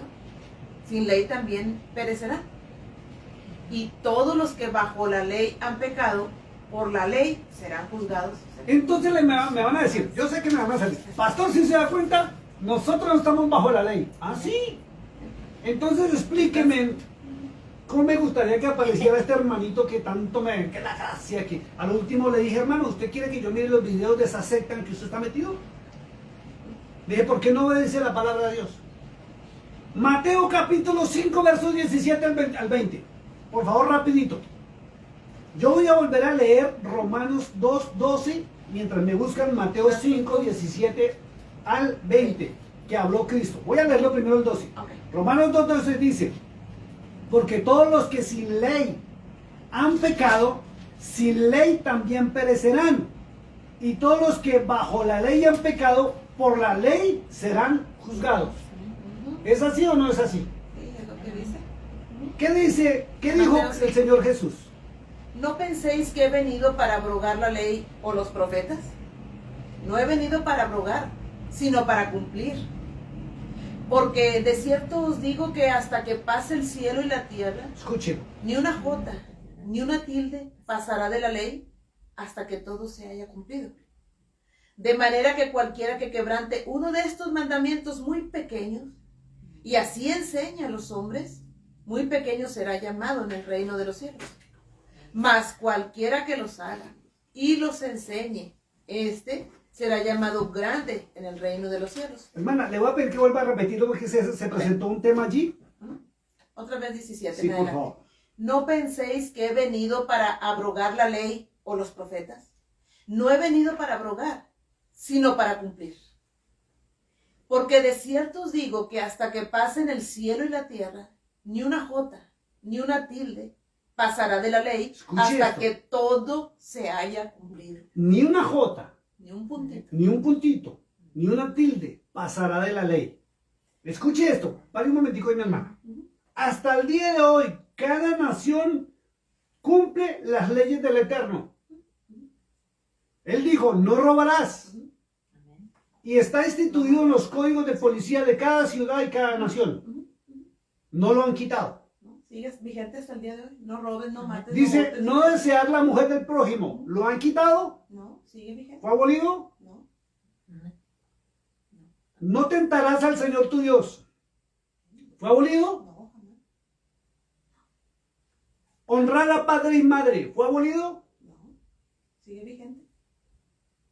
[SPEAKER 2] sin ley también perecerán. Y todos los que bajo la ley han pecado, por la ley serán juzgados.
[SPEAKER 3] Entonces me van a decir, yo sé que me van a salir, pastor, si se da cuenta, nosotros no estamos bajo la ley. ¿Ah, sí? Entonces explíqueme cómo me gustaría que apareciera este hermanito que tanto me... que la gracia, que al último le dije, hermano, ¿usted quiere que yo mire los videos de esa secta en que usted está metido? Dije, ¿por qué no obedece la palabra de Dios? Mateo capítulo 5, versos 17 al 20. Por favor, rapidito. Yo voy a volver a leer Romanos 2, 12, mientras me buscan Mateo 5, 17 al 20, que habló Cristo. Voy a leerlo primero el 12.
[SPEAKER 2] Ok.
[SPEAKER 3] Romanos 2, 12 dice, Porque todos los que sin ley han pecado, sin ley también perecerán. Y todos los que bajo la ley han pecado, por la ley serán juzgados. ¿Es así o no es así?
[SPEAKER 2] Sí, es lo que dice.
[SPEAKER 3] ¿Qué dice? ¿Qué dijo el Señor Jesús?
[SPEAKER 2] ¿No penséis que he venido para abrogar la ley o los profetas? No he venido para abrogar, sino para cumplir. Porque de cierto os digo que hasta que pase el cielo y la tierra,
[SPEAKER 3] Escuchen.
[SPEAKER 2] ni una jota, ni una tilde pasará de la ley hasta que todo se haya cumplido. De manera que cualquiera que quebrante uno de estos mandamientos muy pequeños, y así enseña a los hombres, muy pequeño será llamado en el reino de los cielos. Mas cualquiera que los haga y los enseñe, este será llamado grande en el reino de los cielos.
[SPEAKER 3] Hermana, le voy a pedir que vuelva a repetirlo porque se presentó un tema allí.
[SPEAKER 2] Otra vez 17.
[SPEAKER 3] Sí,
[SPEAKER 2] en
[SPEAKER 3] por
[SPEAKER 2] adelante.
[SPEAKER 3] favor.
[SPEAKER 2] ¿No penséis que he venido para abrogar la ley o los profetas? No he venido para abrogar, sino para cumplir. Porque de cierto os digo que hasta que pasen el cielo y la tierra, ni una jota, ni una tilde pasará de la ley.
[SPEAKER 3] Escuche
[SPEAKER 2] hasta
[SPEAKER 3] esto.
[SPEAKER 2] que todo se haya cumplido.
[SPEAKER 3] Ni una jota,
[SPEAKER 2] Ni un puntito.
[SPEAKER 3] ni un puntito, ni una tilde pasará de la ley. Escuche esto, pare un momentico, mi hermana. Hasta el día de hoy, cada nación cumple las leyes del Eterno. Él dijo, no robarás. Y está instituido en los códigos de policía de cada ciudad y cada nación. No lo han quitado.
[SPEAKER 2] ¿No? ¿Sigues vigente hasta el día de hoy? No robes, no mates.
[SPEAKER 3] Dice,
[SPEAKER 2] votes,
[SPEAKER 3] no desear la mujer del prójimo. ¿Lo han quitado?
[SPEAKER 2] No, sigue vigente.
[SPEAKER 3] ¿Fue abolido?
[SPEAKER 2] No.
[SPEAKER 3] No tentarás al Señor tu Dios. ¿Fue abolido?
[SPEAKER 2] No, jamás.
[SPEAKER 3] Honrar a padre y madre. ¿Fue abolido?
[SPEAKER 2] No. Sigue vigente.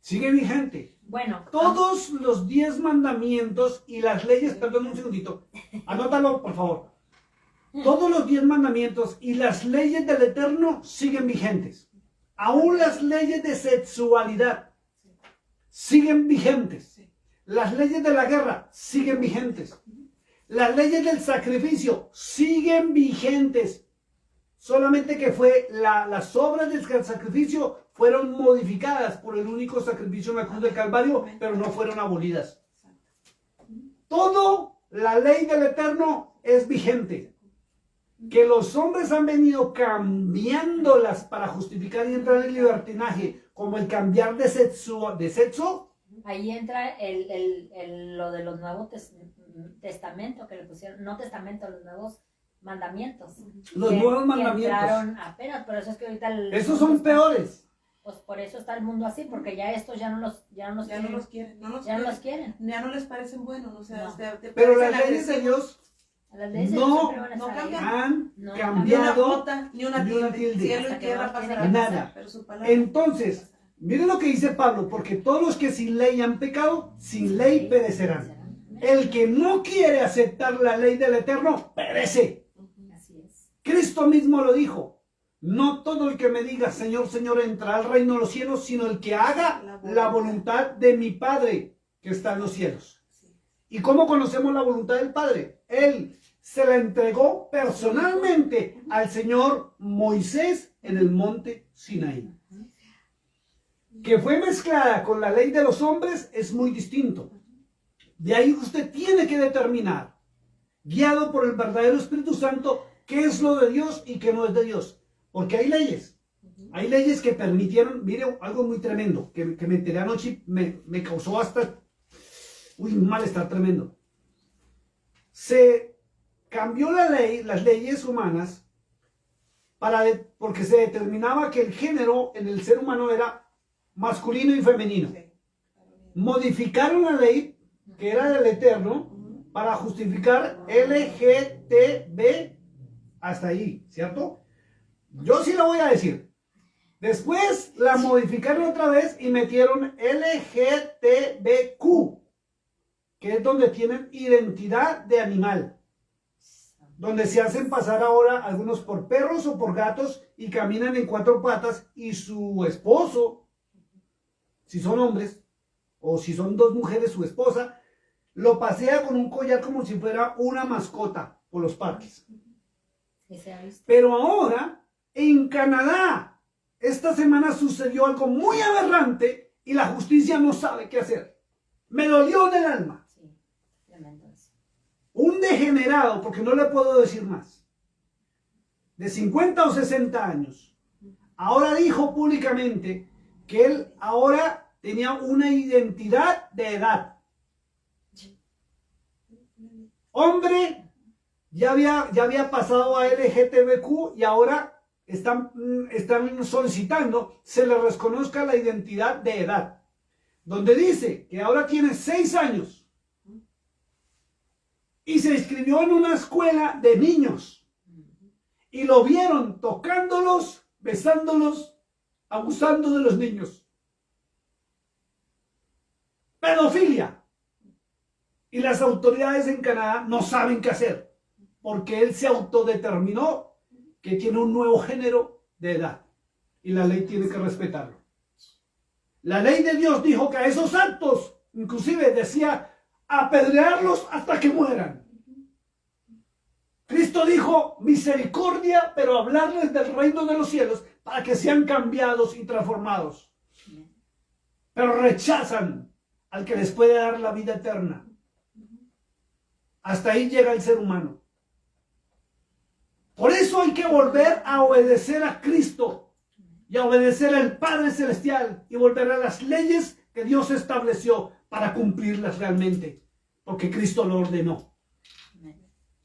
[SPEAKER 3] Sigue vigente.
[SPEAKER 4] Bueno,
[SPEAKER 3] Todos los 10 mandamientos y las leyes, perdón un segundito, anótalo por favor. Todos los 10 mandamientos y las leyes del Eterno siguen vigentes. Aún las leyes de sexualidad siguen vigentes. Las leyes de la guerra siguen vigentes. Las leyes del sacrificio siguen vigentes. Solamente que las obras del sacrificio fueron modificadas por el único sacrificio en la cruz del Calvario, pero no fueron abolidas. Todo la ley del Eterno es vigente. Que los hombres han venido cambiándolas para justificar y entrar en libertinaje, como el cambiar de sexo,
[SPEAKER 4] ahí entra lo de los nuevos testamentos que le pusieron, no testamento, los nuevos mandamientos.
[SPEAKER 3] los
[SPEAKER 4] que-
[SPEAKER 3] nuevos
[SPEAKER 4] que
[SPEAKER 3] mandamientos.
[SPEAKER 4] entraron apenas, por eso es que ahorita
[SPEAKER 3] Esos son peores.
[SPEAKER 4] Pues por eso está el mundo así, porque ya estos ya no los
[SPEAKER 2] Ya no
[SPEAKER 4] quieren,
[SPEAKER 2] los quieren. No los
[SPEAKER 4] ya no
[SPEAKER 2] quieren.
[SPEAKER 4] los quieren.
[SPEAKER 2] Ya no les parecen buenos. O sea,
[SPEAKER 4] No.
[SPEAKER 2] te
[SPEAKER 3] Pero
[SPEAKER 2] parecen
[SPEAKER 3] las leyes de
[SPEAKER 2] agresivos.
[SPEAKER 3] Dios
[SPEAKER 4] Las leyes
[SPEAKER 3] No,
[SPEAKER 4] siempre van a
[SPEAKER 2] no
[SPEAKER 4] estar ahí.
[SPEAKER 2] cambian.
[SPEAKER 3] han
[SPEAKER 4] No,
[SPEAKER 2] Ni una
[SPEAKER 3] cambiado.
[SPEAKER 2] jota, ni una
[SPEAKER 3] ni una
[SPEAKER 2] tilde.
[SPEAKER 3] tilde.
[SPEAKER 2] Cielo y
[SPEAKER 4] Hasta que
[SPEAKER 2] tierra
[SPEAKER 4] no tiene
[SPEAKER 2] pasarán.
[SPEAKER 3] nada.
[SPEAKER 2] Pero su palabra
[SPEAKER 3] Entonces,
[SPEAKER 2] pasará.
[SPEAKER 3] miren lo que dice Pablo, porque todos los que sin ley han pecado, sin ley perecerán. El que no quiere aceptar la ley del Eterno, perece.
[SPEAKER 4] Así es.
[SPEAKER 3] Cristo mismo lo dijo. No todo el que me diga, Señor, Señor, entrará al reino de los cielos, sino el que haga la voluntad de mi Padre que está en los cielos. ¿Y cómo conocemos la voluntad del Padre? Él se la entregó personalmente al Señor Moisés en el monte Sinaí. Que fue mezclada con la ley de los hombres es muy distinto. De ahí usted tiene que determinar, guiado por el verdadero Espíritu Santo, qué es lo de Dios y qué no es de Dios. Porque hay leyes. Hay leyes que permitieron, mire, algo muy tremendo, que me enteré anoche, me causó hasta un malestar tremendo. Se cambió la ley, las leyes humanas, porque se determinaba que el género en el ser humano era masculino y femenino. Modificaron la ley, que era del Eterno, para justificar LGTB hasta ahí, ¿cierto? Yo sí lo voy a decir. Después la modificaron otra vez y metieron LGTBQ, que es donde tienen identidad de animal, donde se hacen pasar ahora algunos por perros o por gatos y caminan en 4 patas, y su esposo, si son hombres, o si son 2 mujeres, su esposa, lo pasea con un collar como si fuera una mascota por los parques.
[SPEAKER 4] Y se ha visto.
[SPEAKER 3] Pero ahora, en Canadá, esta semana sucedió algo muy aberrante y la justicia no sabe qué hacer. Me dolió en el alma.
[SPEAKER 4] Sí, tremendo eso.
[SPEAKER 3] Un degenerado, porque no le puedo decir más, de 50 o 60 años, ahora dijo públicamente que él ahora tenía una identidad de edad. Hombre, ya había pasado a LGTBQ y ahora están solicitando se le reconozca la identidad de edad, donde dice que ahora tiene 6 años y se inscribió en una escuela de niños y lo vieron tocándolos, besándolos, abusando de los niños. Pedofilia. Y las autoridades en Canadá no saben qué hacer, porque él se autodeterminó que tiene un nuevo género de edad y la ley tiene que respetarlo. La ley de Dios dijo que a esos actos, inclusive decía, apedrearlos hasta que mueran. Cristo dijo misericordia, pero hablarles del reino de los cielos para que sean cambiados y transformados. Pero rechazan al que les puede dar la vida eterna. Hasta ahí llega el ser humano. Por eso hay que volver a obedecer a Cristo y a obedecer al Padre Celestial y volver a las leyes que Dios estableció para cumplirlas realmente, porque Cristo lo ordenó.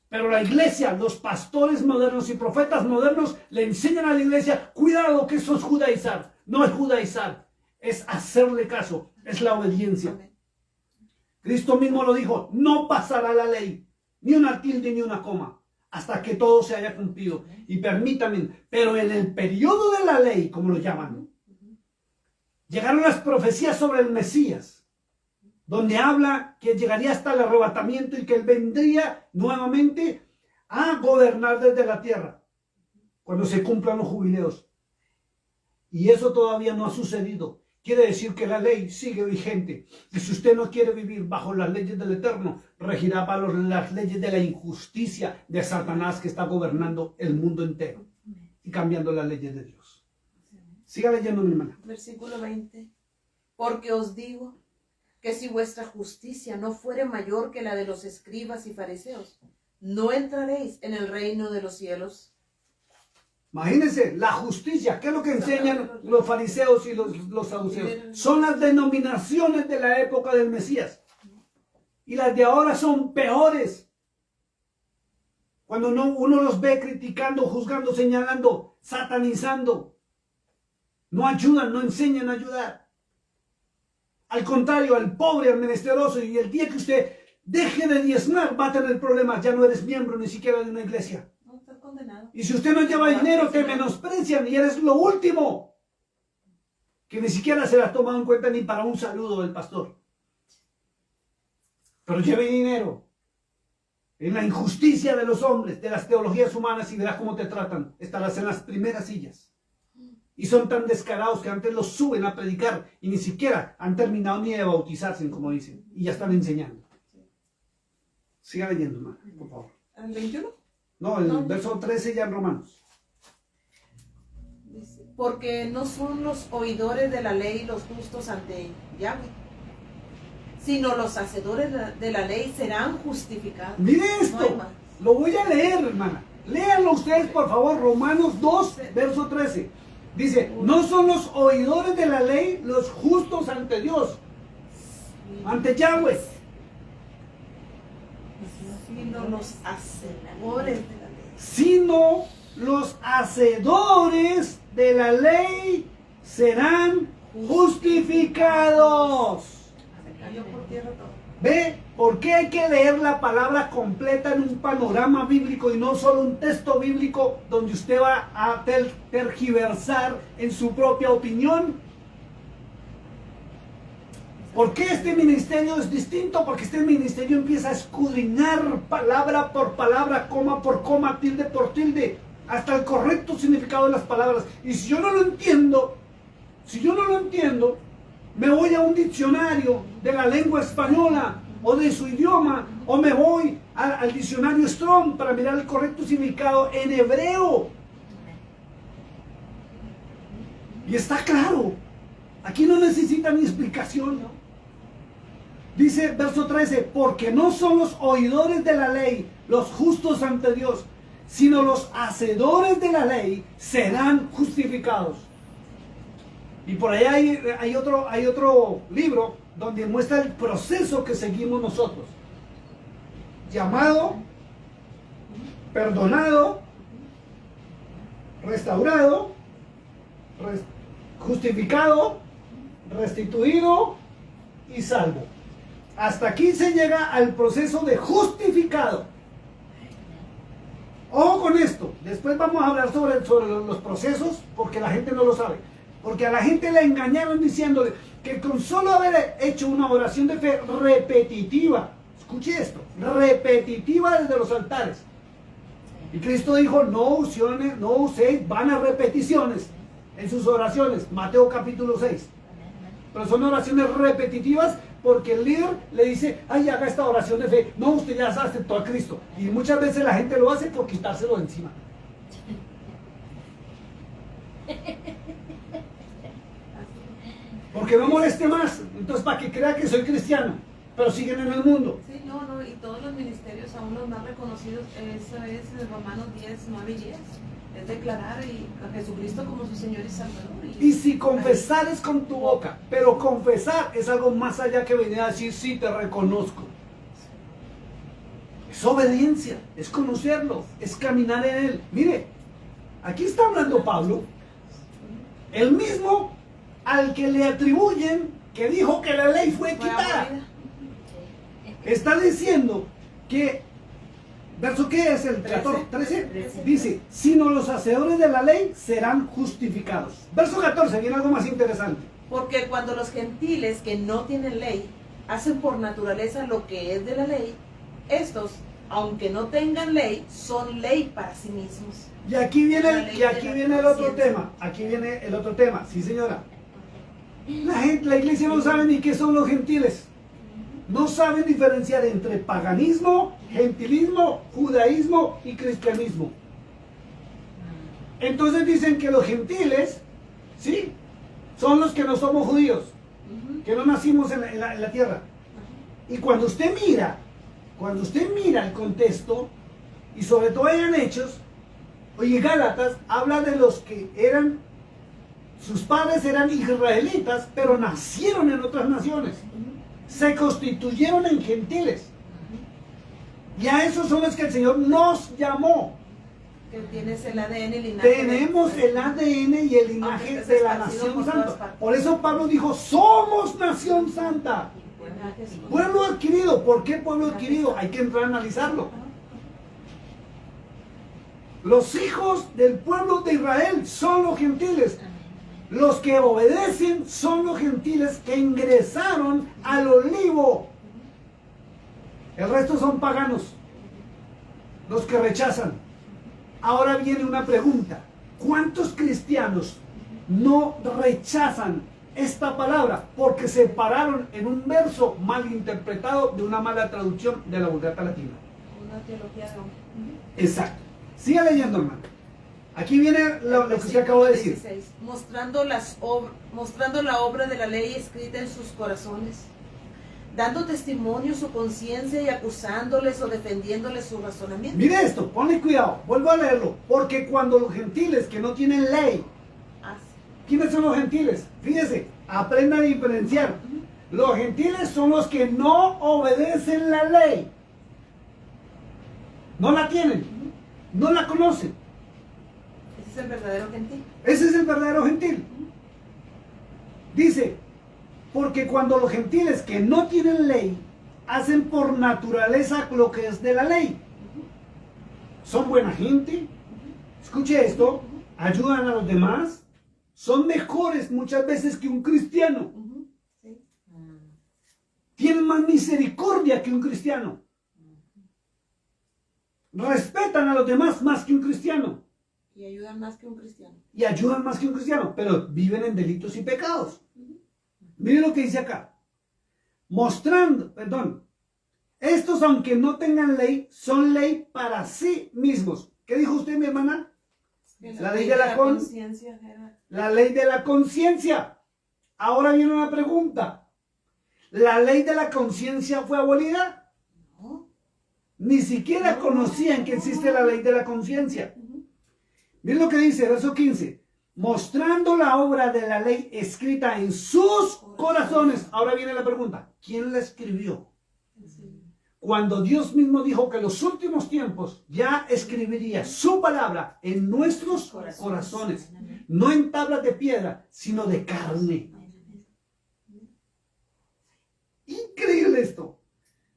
[SPEAKER 3] Pero la iglesia, los pastores modernos y profetas modernos le enseñan a la iglesia, cuidado que eso es judaizar. No es judaizar, es hacerle caso, es la obediencia. Cristo mismo lo dijo, no pasará la ley, ni una tilde ni una coma, hasta que todo se haya cumplido. Y permítanme, pero en el periodo de la ley, como lo llaman, llegaron las profecías sobre el Mesías, donde habla que llegaría hasta el arrebatamiento y que él vendría nuevamente a gobernar desde la tierra, cuando se cumplan los jubileos. Y eso todavía no ha sucedido. Quiere decir que la ley sigue vigente. Y si usted no quiere vivir bajo las leyes del Eterno, regirá bajo las leyes de la injusticia de Satanás que está gobernando el mundo entero y cambiando las leyes de Dios. Siga leyendo, mi hermana.
[SPEAKER 2] Versículo 20. Porque os digo que si vuestra justicia no fuere mayor que la de los escribas y fariseos, no entraréis en el reino de los cielos.
[SPEAKER 3] Imagínense, la justicia, ¿qué es lo que enseñan los fariseos y los saduceos? Son las denominaciones de la época del Mesías. Y las de ahora son peores. Cuando uno los ve criticando, juzgando, señalando, satanizando. No ayudan, no enseñan a ayudar. Al contrario, al pobre, al menesteroso, y el día que usted deje de diezmar, va a tener problemas. Ya no eres miembro ni siquiera de una iglesia.
[SPEAKER 2] Condenado.
[SPEAKER 3] Y si usted no lleva dinero, te menosprecian y eres lo último. Que ni siquiera se la ha tomado en cuenta ni para un saludo del pastor. Pero lleve dinero. En la injusticia de los hombres, de las teologías humanas, y verás cómo te tratan. Estarás en las primeras sillas. Y son tan descarados que antes los suben a predicar y ni siquiera han terminado ni de bautizarse, como dicen. Y ya están enseñando. Siga leyendo, hermano, por favor.
[SPEAKER 2] ¿Al 21?
[SPEAKER 3] No, el verso 13 ya en Romanos.
[SPEAKER 2] Dice, porque no son los oidores de la ley los justos ante Yahweh, sino los hacedores de la ley serán justificados.
[SPEAKER 3] Mire
[SPEAKER 2] No hay
[SPEAKER 3] esto,
[SPEAKER 2] más.
[SPEAKER 3] lo voy a leer, hermana. Léanlo ustedes, por favor, Romanos 2, verso 13. Dice, no son los oidores de la ley los justos ante Dios, ante Yahweh,
[SPEAKER 2] Sino los hacedores de la ley.
[SPEAKER 3] sino los hacedores de la ley serán justificados.
[SPEAKER 2] Se cayó por tierra todo.
[SPEAKER 3] ¿Ve? ¿Por qué hay que leer la palabra completa en un panorama bíblico y no solo un texto bíblico donde usted va a tergiversar en su propia opinión? ¿Por qué este ministerio es distinto? Porque este ministerio empieza a escudriñar palabra por palabra, coma por coma, tilde por tilde, hasta el correcto significado de las palabras. Y si yo no lo entiendo, me voy a un diccionario de la lengua española o de su idioma, o me voy al diccionario Strong para mirar el correcto significado en hebreo. Y está claro. Aquí no necesita ni explicación, ¿no? Dice verso 13, porque no son los oidores de la ley los justos ante Dios, sino los hacedores de la ley serán justificados. Y por ahí hay otro libro donde muestra el proceso que seguimos nosotros. Llamado, perdonado, restaurado, justificado, restituido y salvo. Hasta aquí se llega al proceso de justificado. Ojo con esto. Después vamos a hablar sobre los procesos, porque la gente no lo sabe. Porque a la gente le engañaron diciendo que con solo haber hecho una oración de fe repetitiva, escuche esto, repetitiva desde los altares. Y Cristo dijo, no uséis vanas repeticiones en sus oraciones. Mateo capítulo 6. Pero son oraciones repetitivas porque el líder le dice, ay, haga esta oración de fe. No, usted ya aceptó a Cristo. Y muchas veces la gente lo hace por quitárselo de encima. Porque no moleste más. Entonces, para que crea que soy cristiano, pero siguen en el mundo.
[SPEAKER 2] Sí, no, y todos los ministerios, aún los más reconocidos, eso es en Romanos 10, 9 y 10. Es declarar a Jesucristo como su Señor y Salvador.
[SPEAKER 3] Y si confesares con tu boca, pero confesar es algo más allá que venir a decir, sí, te reconozco. Es obediencia, es conocerlo, es caminar en él. Mire, aquí está hablando Pablo, el mismo al que le atribuyen que dijo que la ley fue quitada. Está diciendo que, ¿verso qué es el 14, 13? Dice, sino los hacedores de la ley serán justificados. Verso 14, viene algo más interesante.
[SPEAKER 2] Porque cuando los gentiles que no tienen ley hacen por naturaleza lo que es de la ley, estos, aunque no tengan ley, son ley para sí mismos.
[SPEAKER 3] Y aquí viene el otro tema. Aquí viene el otro tema. Sí, señora. La iglesia no sabe ni qué son los gentiles. No saben diferenciar entre paganismo, gentilismo, judaísmo y cristianismo. Entonces dicen que los gentiles, sí, son los que no somos judíos, que no nacimos en la tierra. Y cuando usted mira el contexto, y sobre todo en Hechos, oye, Gálatas habla de los que eran, sus padres eran israelitas, pero nacieron en otras naciones. Se constituyeron en gentiles. Y a esos son los que el Señor nos llamó.
[SPEAKER 2] Que tienes el ADN y el linaje.
[SPEAKER 3] Tenemos el ADN y el linaje de la nación santa. Por eso Pablo dijo, somos nación santa. Pueblo adquirido. ¿Por qué pueblo adquirido? Hay que entrar a analizarlo. Los hijos del pueblo de Israel son los gentiles. Los que obedecen son los gentiles que ingresaron al olivo. El resto son paganos, los que rechazan. Ahora viene una pregunta. ¿Cuántos cristianos no rechazan esta palabra porque se pararon en un verso mal interpretado de una mala traducción de la Vulgata Latina?
[SPEAKER 2] Una teología de hombre.
[SPEAKER 3] Exacto. Siga leyendo, hermano. Aquí viene lo que usted acabó de decir.
[SPEAKER 2] 16, mostrando la obra de la ley escrita en sus corazones, dando testimonio su conciencia y acusándoles o defendiéndoles su razonamiento.
[SPEAKER 3] Mire esto, ponle cuidado, vuelvo a leerlo. Porque cuando los gentiles que no tienen ley, ¿quiénes son los gentiles? Fíjese, aprenda a diferenciar. Los gentiles son los que no obedecen la ley. No la tienen, no la conocen.
[SPEAKER 2] Ese es el verdadero gentil.
[SPEAKER 3] Ese es el verdadero gentil. Dice, porque cuando los gentiles que no tienen ley hacen por naturaleza lo que es de la ley, son buena gente, escuche esto, ayudan a los demás, son mejores muchas veces que un cristiano, tienen más misericordia que un cristiano, respetan a los demás más que un cristiano.
[SPEAKER 2] Y ayudan más que un cristiano.
[SPEAKER 3] Y ayudan más que un cristiano, pero viven en delitos y pecados. Miren lo que dice acá. Estos, aunque no tengan ley, son ley para sí mismos. ¿Qué dijo usted, mi hermana? La ley de la
[SPEAKER 2] conciencia era...
[SPEAKER 3] La ley de la conciencia. Ahora viene una pregunta. ¿La ley de la conciencia fue abolida?
[SPEAKER 2] No.
[SPEAKER 3] Ni siquiera conocían que existe la ley de la conciencia. Miren lo que dice, verso 15. Mostrando la obra de la ley escrita en sus corazones. Ahora viene la pregunta. ¿Quién la escribió? Cuando Dios mismo dijo que en los últimos tiempos ya escribiría su palabra en nuestros corazones. No en tablas de piedra, sino de carne. Increíble esto.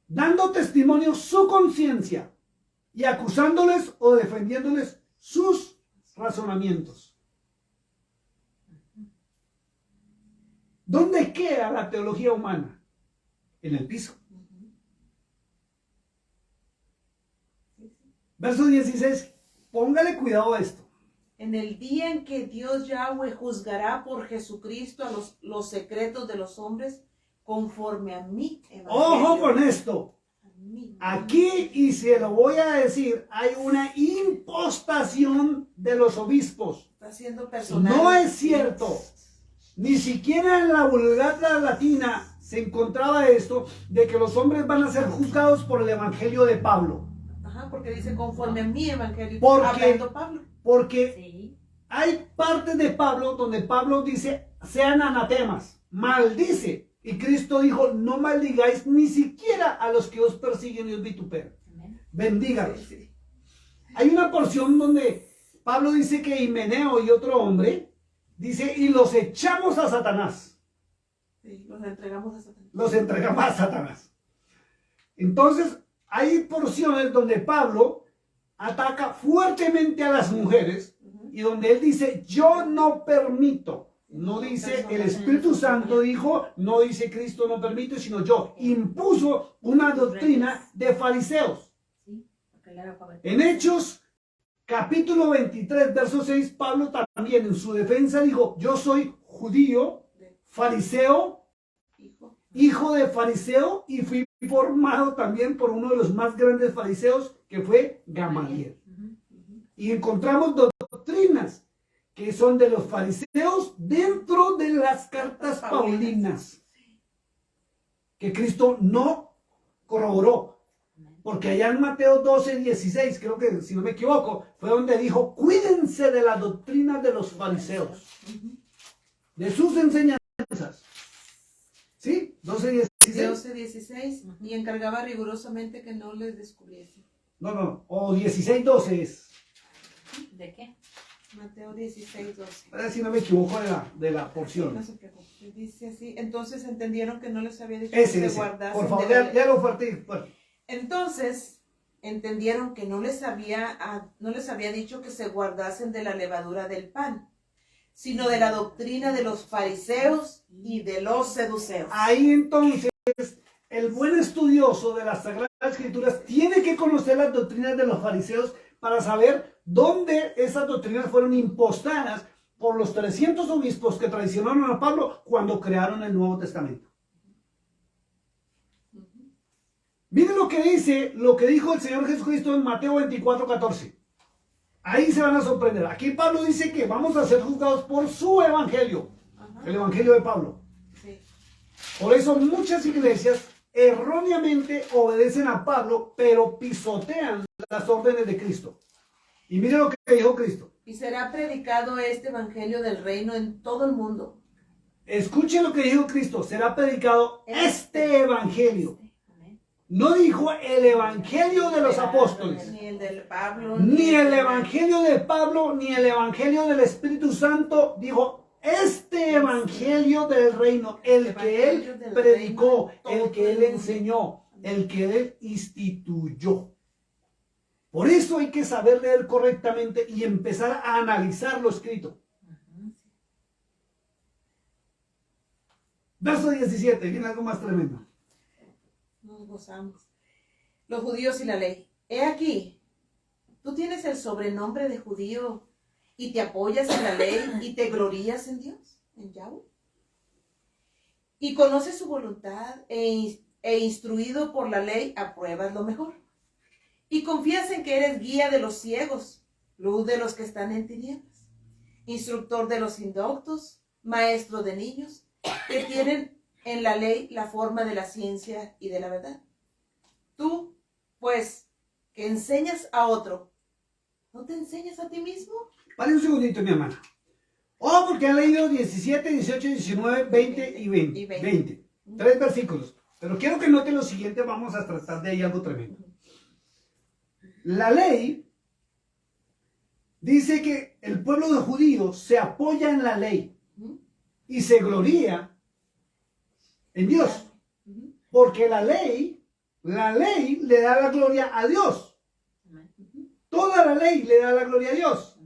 [SPEAKER 3] Dando testimonio su conciencia y acusándoles o defendiéndoles sus razonamientos. ¿Dónde queda la teología humana? En el piso. Verso 16, póngale cuidado a esto.
[SPEAKER 2] En el día en que Dios Yahweh juzgará por Jesucristo a los secretos de los hombres, conforme a mí.
[SPEAKER 3] Ojo con esto. Aquí, y se lo voy a decir, hay una impostación de los obispos.
[SPEAKER 2] Está siendo personal.
[SPEAKER 3] No es cierto. Ni siquiera en la Vulgata Latina se encontraba esto de que los hombres van a ser juzgados por el Evangelio de Pablo.
[SPEAKER 2] Ajá, porque dice conforme a mi evangelio.
[SPEAKER 3] Porque
[SPEAKER 4] Sí.
[SPEAKER 3] hay partes de Pablo donde Pablo dice, sean anatemas, maldice. Y Cristo dijo, no maldigáis ni siquiera a los que os persiguen y os vituperan. Bendígalos.
[SPEAKER 2] Sí.
[SPEAKER 3] Hay una porción donde Pablo dice que Himeneo y otro hombre, dice, y los echamos a Satanás.
[SPEAKER 2] Sí, los entregamos a Satanás.
[SPEAKER 3] Los entregamos a Satanás. Entonces, hay porciones donde Pablo ataca fuertemente a las mujeres y donde él dice, yo no permito. No dice el Espíritu Santo dijo, no dice Cristo no permite, sino yo. Impuso una doctrina de fariseos. En Hechos, capítulo 23, verso 6, Pablo también en su defensa dijo, yo soy judío, fariseo, hijo de fariseo, y fui formado también por uno de los más grandes fariseos, que fue Gamaliel. Y encontramos doctrinas que son de los fariseos dentro de las cartas paulinas, que Cristo no corroboró. Porque allá en Mateo 12, 16, creo que si no me equivoco, fue donde dijo, cuídense de la doctrina de los fariseos, de sus enseñanzas. ¿Sí? 12, 16.
[SPEAKER 2] 12, 16. Y encargaba rigurosamente que no les descubriesen.
[SPEAKER 3] No, o 16, 12 es.
[SPEAKER 4] ¿De qué?
[SPEAKER 2] Mateo 16, 12.
[SPEAKER 3] A ver si no me equivoco de la porción.
[SPEAKER 2] No se preocupe. Dice así, entonces entendieron que no les había dicho
[SPEAKER 3] Ese,
[SPEAKER 2] que se guardasen.
[SPEAKER 3] por favor,
[SPEAKER 2] de la ley.
[SPEAKER 3] léalo fuerte.
[SPEAKER 2] Entonces entendieron que no les había dicho que se guardasen de la levadura del pan, sino de la doctrina de los fariseos y de los seduceos.
[SPEAKER 3] Ahí entonces, el buen estudioso de las Sagradas Escrituras tiene que conocer las doctrinas de los fariseos para saber dónde esas doctrinas fueron impostadas por los 300 obispos que traicionaron a Pablo cuando crearon el Nuevo Testamento. Miren lo que dice, lo que dijo el Señor Jesucristo en Mateo 24, 14. Ahí se van a sorprender. Aquí Pablo dice que vamos a ser juzgados por su evangelio, el evangelio de Pablo.
[SPEAKER 2] Sí.
[SPEAKER 3] Por eso muchas iglesias erróneamente obedecen a Pablo, pero pisotean las órdenes de Cristo. Y miren lo que dijo Cristo.
[SPEAKER 2] Y será predicado este evangelio del reino en todo el mundo.
[SPEAKER 3] Escuchen lo que dijo Cristo. Será predicado este evangelio. No dijo el evangelio de los apóstoles.
[SPEAKER 2] Ni el del Pablo.
[SPEAKER 3] Ni el evangelio de Pablo, ni el evangelio del Espíritu Santo. Dijo este evangelio del reino. El que él predicó, el que él enseñó, el que él instituyó. Por eso hay que saber leer correctamente y empezar a analizar lo escrito. Verso 17, viene algo más tremendo.
[SPEAKER 2] Nos gozamos. Los judíos y la ley. He aquí, tú tienes el sobrenombre de judío y te apoyas en la ley y te glorías en Dios, en Yahweh. Y conoces su voluntad e e instruido por la ley, apruebas lo mejor. Y confías en que eres guía de los ciegos, luz de los que están en tinieblas, instructor de los indoctos, maestro de niños, que tienen en la ley la forma de la ciencia y de la verdad. Tú, pues, que enseñas a otro, ¿no te enseñas a ti mismo?
[SPEAKER 3] Vale un segundito, mi hermana. Oh, porque han leído 17, 18, 19, 20 y 20. 20. 3 versículos. Pero quiero que noten lo siguiente, vamos a tratar de ahí algo tremendo. La ley dice que el pueblo de judíos se apoya en la ley y se gloría en Dios. Porque la ley le da la gloria a Dios. Toda la ley le da la gloria a Dios.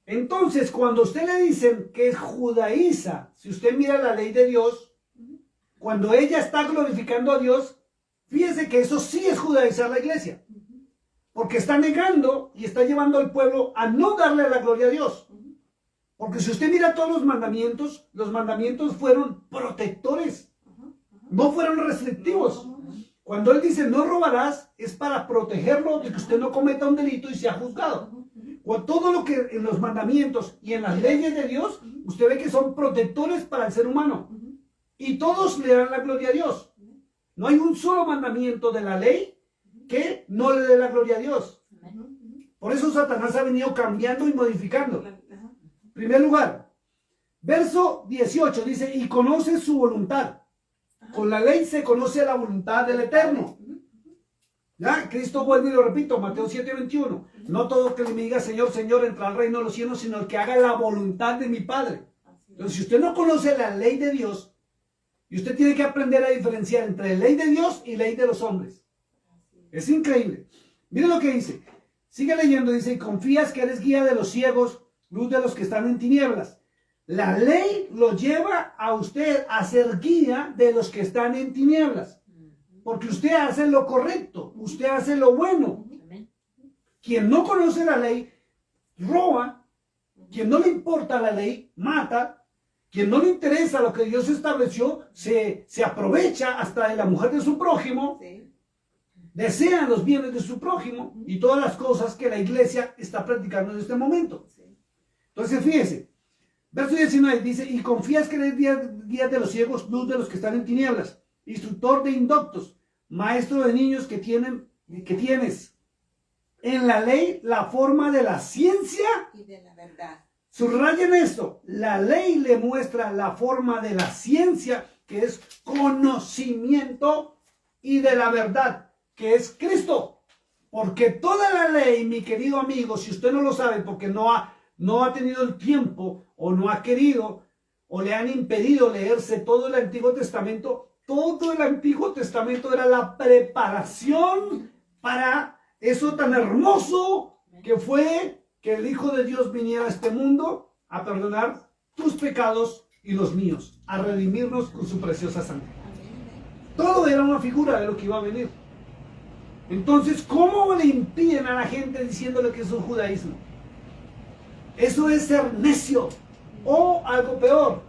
[SPEAKER 3] Entonces, cuando usted le dicen que es judaiza, si usted mira la ley de Dios, cuando ella está glorificando a Dios, fíjese que eso sí es judaizar la iglesia. Porque está negando y está llevando al pueblo a no darle la gloria a Dios. Porque si usted mira todos los mandamientos fueron protectores, no fueron restrictivos. Cuando él dice no robarás, es para protegerlo de que usted no cometa un delito y sea juzgado. Todo lo que en los mandamientos y en las leyes de Dios, usted ve que son protectores para el ser humano. Y todos le dan la gloria a Dios. No hay un solo mandamiento de la ley que no le dé la gloria a Dios. Por eso Satanás ha venido cambiando y modificando. En primer lugar, verso 18 dice, y conoce su voluntad. Con la ley se conoce la voluntad del Eterno. ¿Ya? Cristo vuelve y lo repito, Mateo 7:21. No todo que me diga Señor, Señor, entra al reino de los cielos, sino el que haga la voluntad de mi Padre. Entonces, si usted no conoce la ley de Dios, y usted tiene que aprender a diferenciar entre ley de Dios y ley de los hombres. Es increíble. Mire lo que dice. Sigue leyendo, dice, y confías que eres guía de los ciegos, luz de los que están en tinieblas. La ley lo lleva a usted a ser guía de los que están en tinieblas. Porque usted hace lo correcto, usted hace lo bueno. Quien no conoce la ley, roba. Quien no le importa la ley, mata. Quien no le interesa lo que Dios estableció, se aprovecha hasta de la mujer de su prójimo. Desean los bienes de su prójimo y todas las cosas que la iglesia está practicando en este momento. Entonces, fíjese. Verso 19 dice, y confías que eres guía de los ciegos, luz de los que están en tinieblas, instructor de indoctos, maestro de niños que tienes en la ley la forma de la ciencia
[SPEAKER 2] Y de la verdad.
[SPEAKER 3] Subrayen esto, la ley le muestra la forma de la ciencia, que es conocimiento, y de la verdad, que es Cristo. Porque toda la ley, mi querido amigo, si usted no lo sabe porque no ha tenido el tiempo, o no ha querido, o le han impedido leerse todo el Antiguo Testamento, todo el Antiguo Testamento era la preparación para eso tan hermoso que fue que el Hijo de Dios viniera a este mundo a perdonar tus pecados y los míos, a redimirnos con su preciosa sangre. Todo era una figura de lo que iba a venir. Entonces, ¿cómo le impiden a la gente diciéndole que es un judaísmo? Eso es ser necio. O algo peor,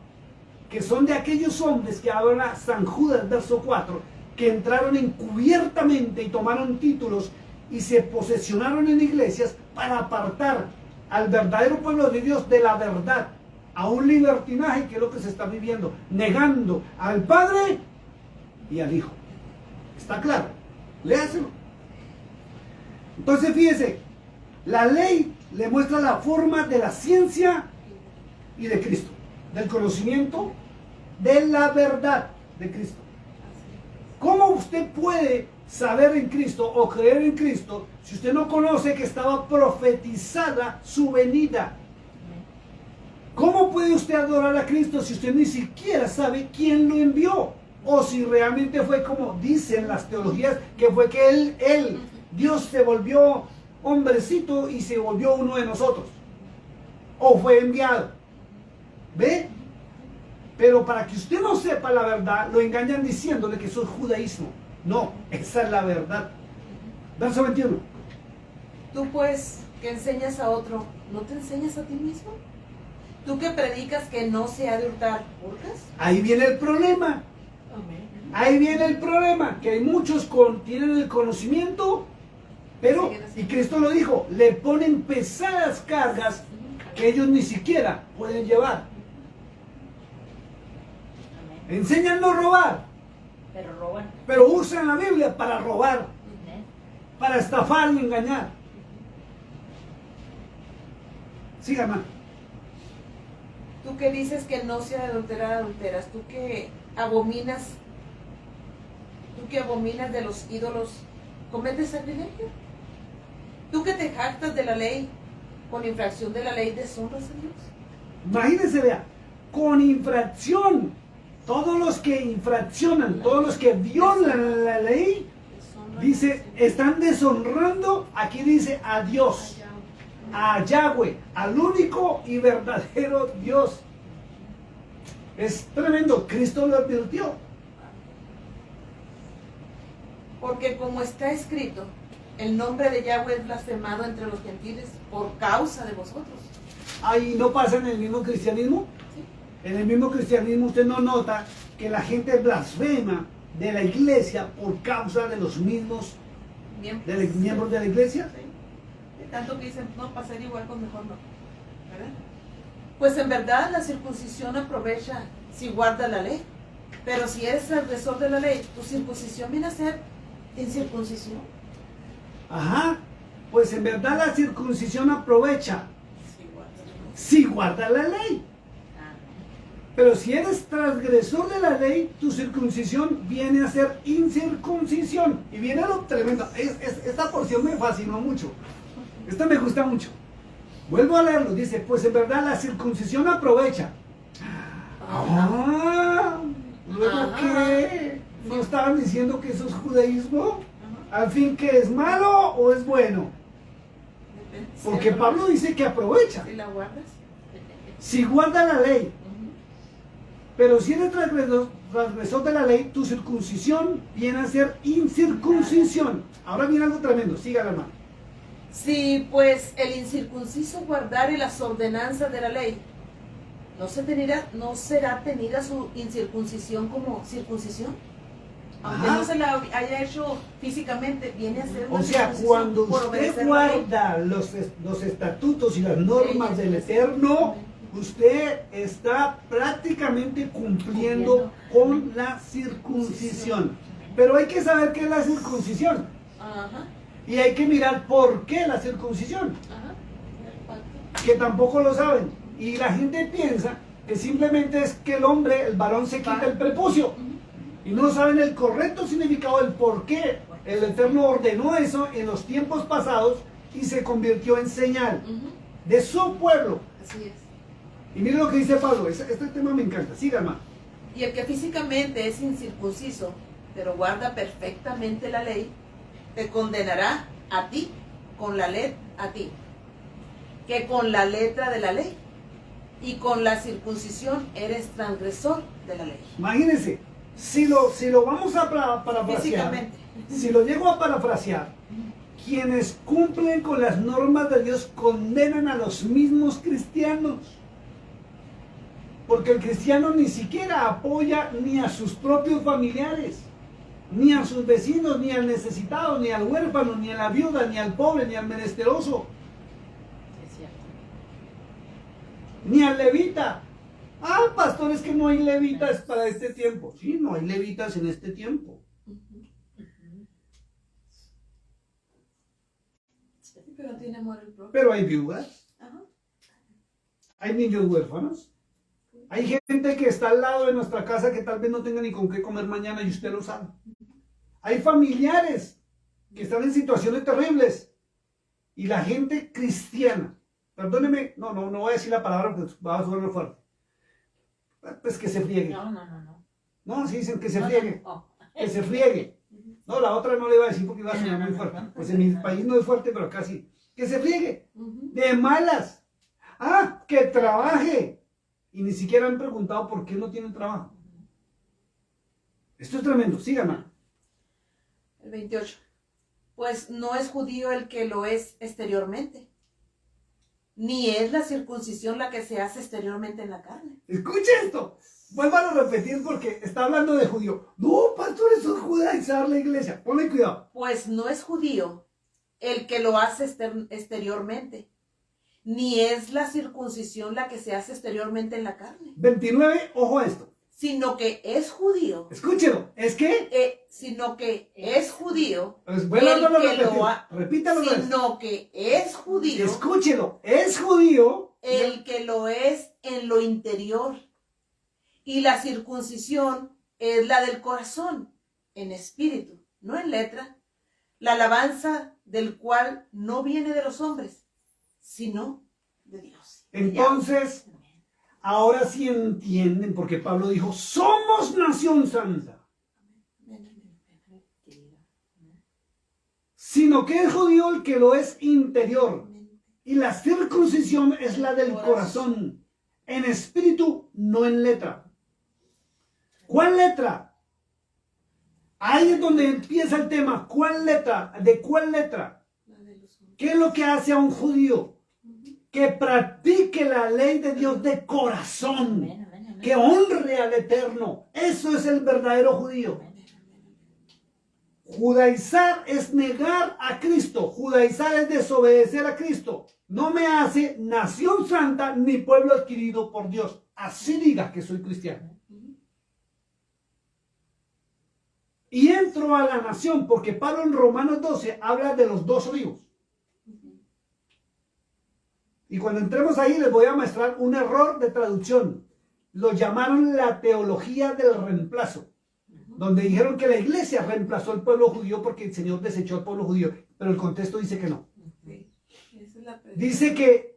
[SPEAKER 3] que son de aquellos hombres que habla San Judas, verso 4, que entraron encubiertamente y tomaron títulos y se posesionaron en iglesias para apartar al verdadero pueblo de Dios de la verdad, a un libertinaje que es lo que se está viviendo, negando al Padre y al Hijo. ¿Está claro? Léaselo. Entonces fíjese, la ley le muestra la forma de la ciencia y de Cristo, del conocimiento de la verdad de Cristo. ¿Cómo usted puede saber en Cristo o creer en Cristo si usted no conoce que estaba profetizada su venida? ¿Cómo puede usted adorar a Cristo si usted ni siquiera sabe quién lo envió? O si realmente fue como dicen las teologías, que fue que Dios se volvió hombrecito y se volvió uno de nosotros. O fue enviado. ¿Ve? Pero para que usted no sepa la verdad, lo engañan diciéndole que eso es judaísmo. No, esa es la verdad. Verso 21.
[SPEAKER 2] Tú pues, que enseñas a otro, ¿no te enseñas a ti mismo? Tú que predicas que no se ha de hurtar, ¿hurtas?
[SPEAKER 3] Ahí viene el problema. Ahí viene el problema, que hay muchos tienen el conocimiento, pero, y Cristo lo dijo, le ponen pesadas cargas que ellos ni siquiera pueden llevar.
[SPEAKER 4] Amén.
[SPEAKER 3] Enseñan no robar,
[SPEAKER 4] Pero roban.
[SPEAKER 3] pero usan la Biblia para robar,
[SPEAKER 4] Amén.
[SPEAKER 3] para estafar y engañar. Siga, hermano.
[SPEAKER 2] Tú que dices que no se adulterar, adulteras. Tú que abominas de los ídolos, ¿cometes sacrilegio? Tú que te jactas de la ley, con infracción de la ley, deshonras a Dios.
[SPEAKER 3] Imagínense, vea, con infracción, todos los que infraccionan, todos los que violan la ley, dice, están deshonrando, aquí dice, a Dios, a Yahweh, al único y verdadero Dios. Es tremendo, Cristo lo advirtió.
[SPEAKER 2] Porque como está escrito, el nombre de Yahweh es blasfemado entre los gentiles por causa de vosotros.
[SPEAKER 3] Ahí no pasa en el mismo cristianismo.
[SPEAKER 2] ¿Sí?
[SPEAKER 3] En el mismo cristianismo usted no nota que la gente blasfema de la iglesia por causa de los mismos miembros de la iglesia.
[SPEAKER 2] Sí. De tanto que dicen, no, para ser igual, pues mejor no. ¿Verdad? Pues en verdad la circuncisión aprovecha si guarda la ley. Pero si eres transgresor de la ley, tu circuncisión viene a ser incircuncisión.
[SPEAKER 3] Ajá, pues en verdad la circuncisión aprovecha
[SPEAKER 2] Sí, guarda.
[SPEAKER 3] si guarda la ley. Pero si eres transgresor de la ley, tu circuncisión viene a ser incircuncisión. Y viene lo tremendo. Esta porción me fascinó mucho. Esta me gusta mucho. Vuelvo a leerlo. Dice, pues en verdad la circuncisión aprovecha. Ah, ¿luego qué? ¿No estaban diciendo que eso es judaísmo? ¿Al fin que es malo o es bueno?
[SPEAKER 2] Depende.
[SPEAKER 3] Porque Pablo dice que aprovecha.
[SPEAKER 2] Si la guardas.
[SPEAKER 3] Si guarda la ley. Pero si eres transgresor de la ley, tu circuncisión viene a ser incircuncisión. Ahora viene algo tremendo. Sígala, hermano.
[SPEAKER 2] Si pues el incircunciso guardare las ordenanzas de la ley, ¿no será tenida su incircuncisión como circuncisión? Aunque
[SPEAKER 3] Ajá.
[SPEAKER 2] no se la haya hecho físicamente, viene a ser una
[SPEAKER 3] O sea,
[SPEAKER 2] circuncisión
[SPEAKER 3] cuando
[SPEAKER 2] por
[SPEAKER 3] usted
[SPEAKER 2] obedecer la ley.
[SPEAKER 3] guarda los estatutos y las normas
[SPEAKER 2] Sí,
[SPEAKER 3] del
[SPEAKER 2] sí,
[SPEAKER 3] Eterno,
[SPEAKER 2] sí.
[SPEAKER 3] usted está prácticamente cumpliendo con la circuncisión. Pero hay que saber qué es la circuncisión.
[SPEAKER 2] Ajá,
[SPEAKER 3] Y hay que mirar por qué la circuncisión,
[SPEAKER 2] ajá.
[SPEAKER 3] que tampoco lo saben. Y la gente piensa que simplemente es que el varón se quita el prepucio. Y no saben el correcto significado del por qué el Eterno ordenó eso en los tiempos pasados y se convirtió en señal
[SPEAKER 2] Ujú.
[SPEAKER 3] de su pueblo.
[SPEAKER 2] Así es.
[SPEAKER 3] Y mire lo que dice Pablo, este tema me encanta. Siga, hermano.
[SPEAKER 2] Y el que físicamente es incircunciso, pero guarda perfectamente la ley, te condenará a ti, con la letra, a ti, que con la letra de la ley y con la circuncisión eres transgresor de la ley.
[SPEAKER 3] Imagínense, si lo vamos a parafrasear,
[SPEAKER 2] Físicamente.
[SPEAKER 3] si lo llego a parafrasear, quienes cumplen con las normas de Dios condenan a los mismos cristianos. Porque el cristiano ni siquiera apoya ni a sus propios familiares, ni a sus vecinos, ni al necesitado, ni al huérfano, ni a la viuda, ni al pobre, ni al menesteroso,
[SPEAKER 4] Es cierto.
[SPEAKER 3] ni al levita. Ah, pastor, es que no hay levitas para este tiempo. Sí, no hay levitas en este tiempo.
[SPEAKER 2] Pero no tiene amor el propio.
[SPEAKER 3] Pero hay viudas,
[SPEAKER 2] Ajá.
[SPEAKER 3] hay niños huérfanos, hay gente que está al lado de nuestra casa que tal vez no tenga ni con qué comer mañana y usted lo sabe. Hay familiares que están en situaciones terribles y la gente cristiana, perdóneme, no voy a decir la palabra porque va a sonar fuerte, pues que se friegue.
[SPEAKER 4] No.
[SPEAKER 3] No, sí dicen que se
[SPEAKER 4] No,
[SPEAKER 3] friegue,
[SPEAKER 4] no.
[SPEAKER 3] que se friegue. No, la otra no le iba a decir porque iba a sonar muy fuerte. Pues en mi país no es fuerte, pero acá sí. Que se friegue,
[SPEAKER 2] Ujú.
[SPEAKER 3] de malas. Ah, que trabaje. Y ni siquiera han preguntado por qué no tienen trabajo. Esto es tremendo, síganme.
[SPEAKER 2] El 28. Pues no es judío el que lo es exteriormente, ni es la circuncisión la que se hace exteriormente en la carne.
[SPEAKER 3] Escuche esto. Vuelvan a repetir porque está hablando de judío. No, pastor, eso es judaizar la iglesia. Ponle cuidado.
[SPEAKER 2] Pues no es judío el que lo hace exteriormente, ni es la circuncisión la que se hace exteriormente en la carne,
[SPEAKER 3] 29, ojo a esto.
[SPEAKER 2] sino que es judío.
[SPEAKER 3] Escúchelo. ¿Es que?
[SPEAKER 2] Sino que es judío.
[SPEAKER 3] Pues vuelvan a
[SPEAKER 2] el que
[SPEAKER 3] repetir.
[SPEAKER 2] lo ha-
[SPEAKER 3] Repítalo.
[SPEAKER 2] Sino que es judío.
[SPEAKER 3] Escúchelo. Es judío.
[SPEAKER 2] El que lo es en lo interior. Y la circuncisión es la del corazón, en espíritu, no en letra. La alabanza del cual no viene de los hombres, sino de Dios.
[SPEAKER 3] Entonces, ahora sí entienden porque Pablo dijo, somos nación santa. Sino que es judío el que lo es interior. Y la circuncisión es la del corazón, en espíritu, no en letra. ¿Cuál letra? Ahí es donde empieza el tema. ¿Cuál letra? ¿De cuál letra? ¿Qué es lo que hace a un judío? Que practique la ley de Dios de corazón. Que honre al Eterno. Eso es el verdadero judío. Judaizar es negar a Cristo. Judaizar es desobedecer a Cristo. No me hace nación santa ni pueblo adquirido por Dios. Así diga que soy cristiano. Y entro a la nación porque Pablo en Romanos 12 habla de los dos olivos. Y cuando entremos ahí les voy a mostrar un error de traducción. Lo llamaron la teología del reemplazo. Donde dijeron que la iglesia reemplazó al pueblo judío porque el Señor desechó al pueblo judío. Pero el contexto dice que no. Dice que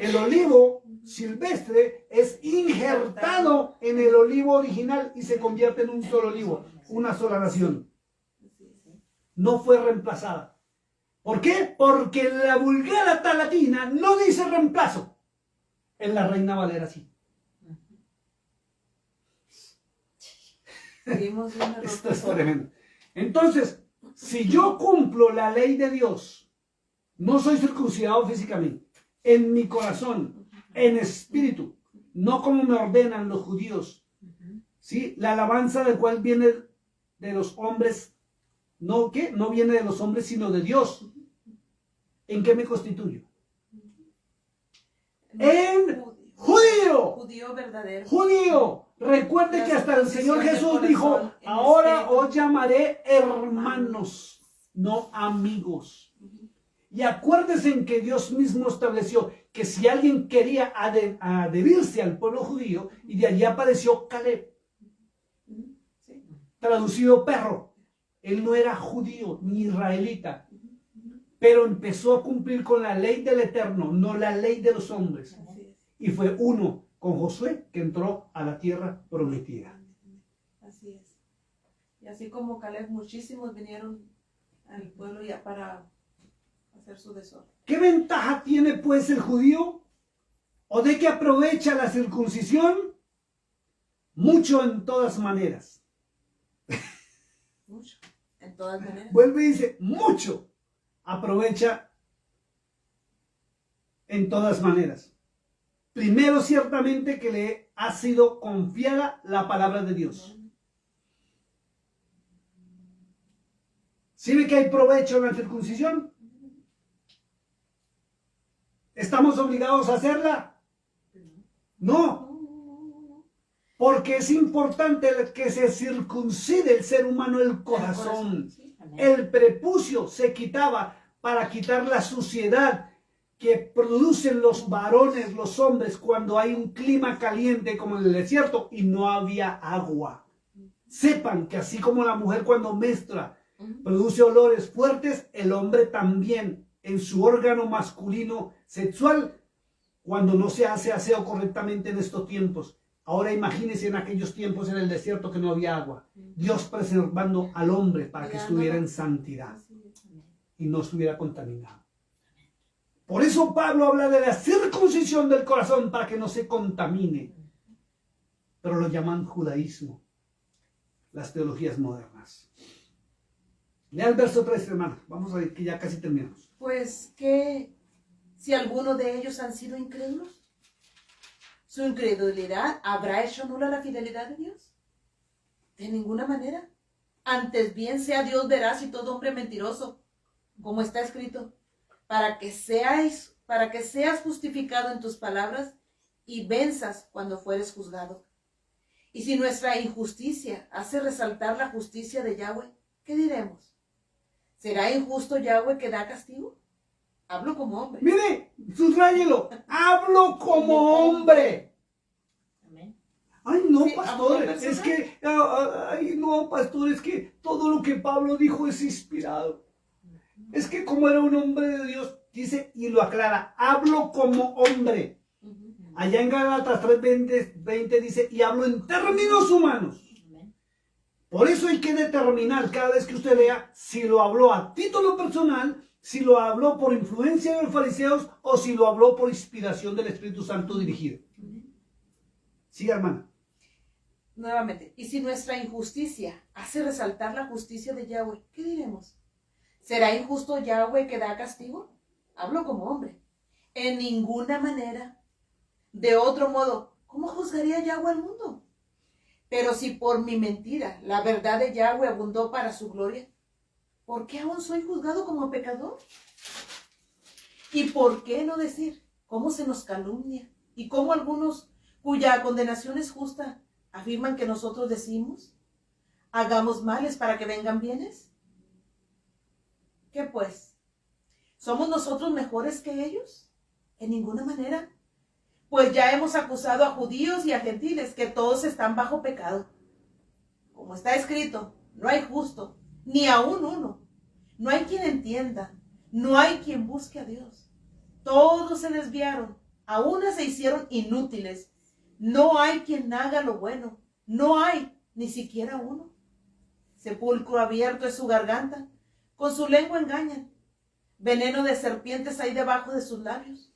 [SPEAKER 3] el olivo silvestre es injertado en el olivo original y se convierte en un solo olivo, una sola nación. No fue reemplazada. ¿Por qué? Porque la Vulgata Latina no dice reemplazo. En la Reina Valera sí. Esto es tremendo. Entonces, si yo cumplo la ley de Dios, no soy circuncidado físicamente, en mi corazón, en espíritu, no como me ordenan los judíos, ¿sí? La alabanza del cual viene de los hombres, no viene de los hombres, sino de Dios. ¿En qué me constituyo? En judío.
[SPEAKER 2] Judío verdadero.
[SPEAKER 3] Judío. Recuerde que hasta el Señor Jesús dijo, ahora os llamaré hermanos, no amigos. Y acuérdense en que Dios mismo estableció que si alguien quería adherirse al pueblo judío, y de allí apareció Caleb, traducido perro. Él no era judío ni israelita, pero empezó a cumplir con la ley del Eterno, no la ley de los hombres. Y fue uno con Josué que entró a la tierra prometida.
[SPEAKER 2] Así es. Y así como Caleb, muchísimos vinieron al pueblo ya para hacer su desorden.
[SPEAKER 3] ¿Qué ventaja tiene pues el judío? ¿O de qué aprovecha la circuncisión? Mucho en todas maneras.
[SPEAKER 2] Mucho. En todas maneras.
[SPEAKER 3] Vuelve y dice, mucho aprovecha en todas maneras. Primero, ciertamente que le ha sido confiada la palabra de Dios. ¿Sí ve que hay provecho en la circuncisión? ¿Estamos obligados a hacerla? No. Porque es importante que se circuncide el ser humano el corazón. El prepucio se quitaba para quitar la suciedad que producen los varones, los hombres, cuando hay un clima caliente como en el desierto y no había agua. Sepan que así como la mujer cuando menstrua produce olores fuertes, el hombre también en su órgano masculino sexual, cuando no se hace aseo correctamente en estos tiempos. Ahora imagínense en aquellos tiempos en el desierto que no había agua. Dios preservando al hombre para que estuviera en santidad y no estuviera contaminado. Por eso Pablo habla de la circuncisión del corazón para que no se contamine. Pero lo llaman judaísmo, las teologías modernas. Lea el verso 3, hermana. Vamos a ver que ya casi terminamos.
[SPEAKER 2] Pues que si alguno de ellos han sido incrédulos, ¿su incredulidad habrá hecho nula la fidelidad de Dios? De ninguna manera. Antes bien sea Dios veraz y todo hombre mentiroso, como está escrito, para que seas justificado en tus palabras y venzas cuando fueres juzgado. Y si nuestra injusticia hace resaltar la justicia de Yahweh, ¿qué diremos? ¿Será injusto Yahweh que da castigo? Hablo como hombre.
[SPEAKER 3] Mire, subrayelo. Hablo como hombre.
[SPEAKER 4] Amén.
[SPEAKER 3] Ay, no,
[SPEAKER 2] Sí,
[SPEAKER 3] pastor,
[SPEAKER 2] hablo
[SPEAKER 3] es
[SPEAKER 2] personal.
[SPEAKER 3] que, ay, no, pastor, es que todo lo que Pablo dijo es inspirado. Es que como era un hombre de Dios, dice y lo aclara, hablo como hombre.
[SPEAKER 2] Ujú.
[SPEAKER 3] Allá en Gálatas 3:20 dice, y hablo en términos humanos.
[SPEAKER 4] Amén.
[SPEAKER 3] Por eso hay que determinar cada vez que usted lea si lo habló a título personal, si lo habló por influencia de los fariseos o si lo habló por inspiración del Espíritu Santo dirigido. Siga, hermana.
[SPEAKER 2] Nuevamente, y si nuestra injusticia hace resaltar la justicia de Yahweh, ¿qué diremos? ¿Será injusto Yahweh que da castigo? Hablo como hombre. En ninguna manera. De otro modo, ¿cómo juzgaría Yahweh al mundo? Pero si por mi mentira la verdad de Yahweh abundó para su gloria, ¿por qué aún soy juzgado como pecador? ¿Y por qué no decir cómo se nos calumnia y cómo algunos cuya condenación es justa afirman que nosotros decimos, hagamos males para que vengan bienes? ¿Qué pues? ¿Somos nosotros mejores que ellos? En ninguna manera. Pues ya hemos acusado a judíos y a gentiles que todos están bajo pecado. Como está escrito, no hay justo, ni aún uno. No hay quien entienda, no hay quien busque a Dios. Todos se desviaron, a una se hicieron inútiles. No hay quien haga lo bueno, no hay ni siquiera uno. Sepulcro abierto es su garganta, con su lengua engañan. Veneno de serpientes hay debajo de sus labios.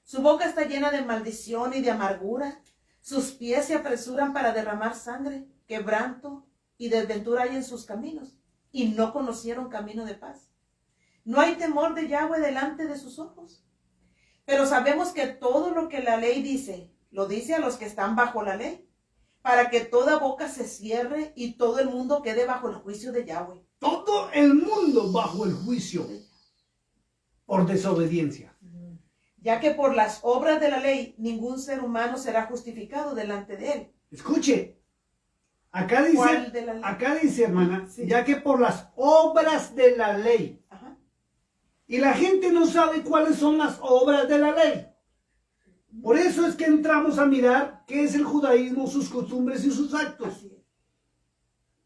[SPEAKER 2] Su boca está llena de maldición y de amargura. Sus pies se apresuran para derramar sangre, quebranto y desventura hay en sus caminos. Y no conocieron camino de paz. No hay temor de Yahweh delante de sus ojos. Pero sabemos que todo lo que la ley dice, lo dice a los que están bajo la ley, para que toda boca se cierre y todo el mundo quede bajo el juicio de Yahweh.
[SPEAKER 3] Todo el mundo bajo el juicio por desobediencia.
[SPEAKER 2] Ya que por las obras de la ley ningún ser humano será justificado delante de él.
[SPEAKER 3] Escuche, acá
[SPEAKER 2] ¿Cuál de la ley?
[SPEAKER 3] dice, hermana,
[SPEAKER 2] Sí.
[SPEAKER 3] ya que por las obras de la ley.
[SPEAKER 2] Ajá.
[SPEAKER 3] Y la gente no sabe cuáles son las obras de la ley. Por eso es que entramos a mirar qué es el judaísmo, sus costumbres y sus actos.
[SPEAKER 2] Así es.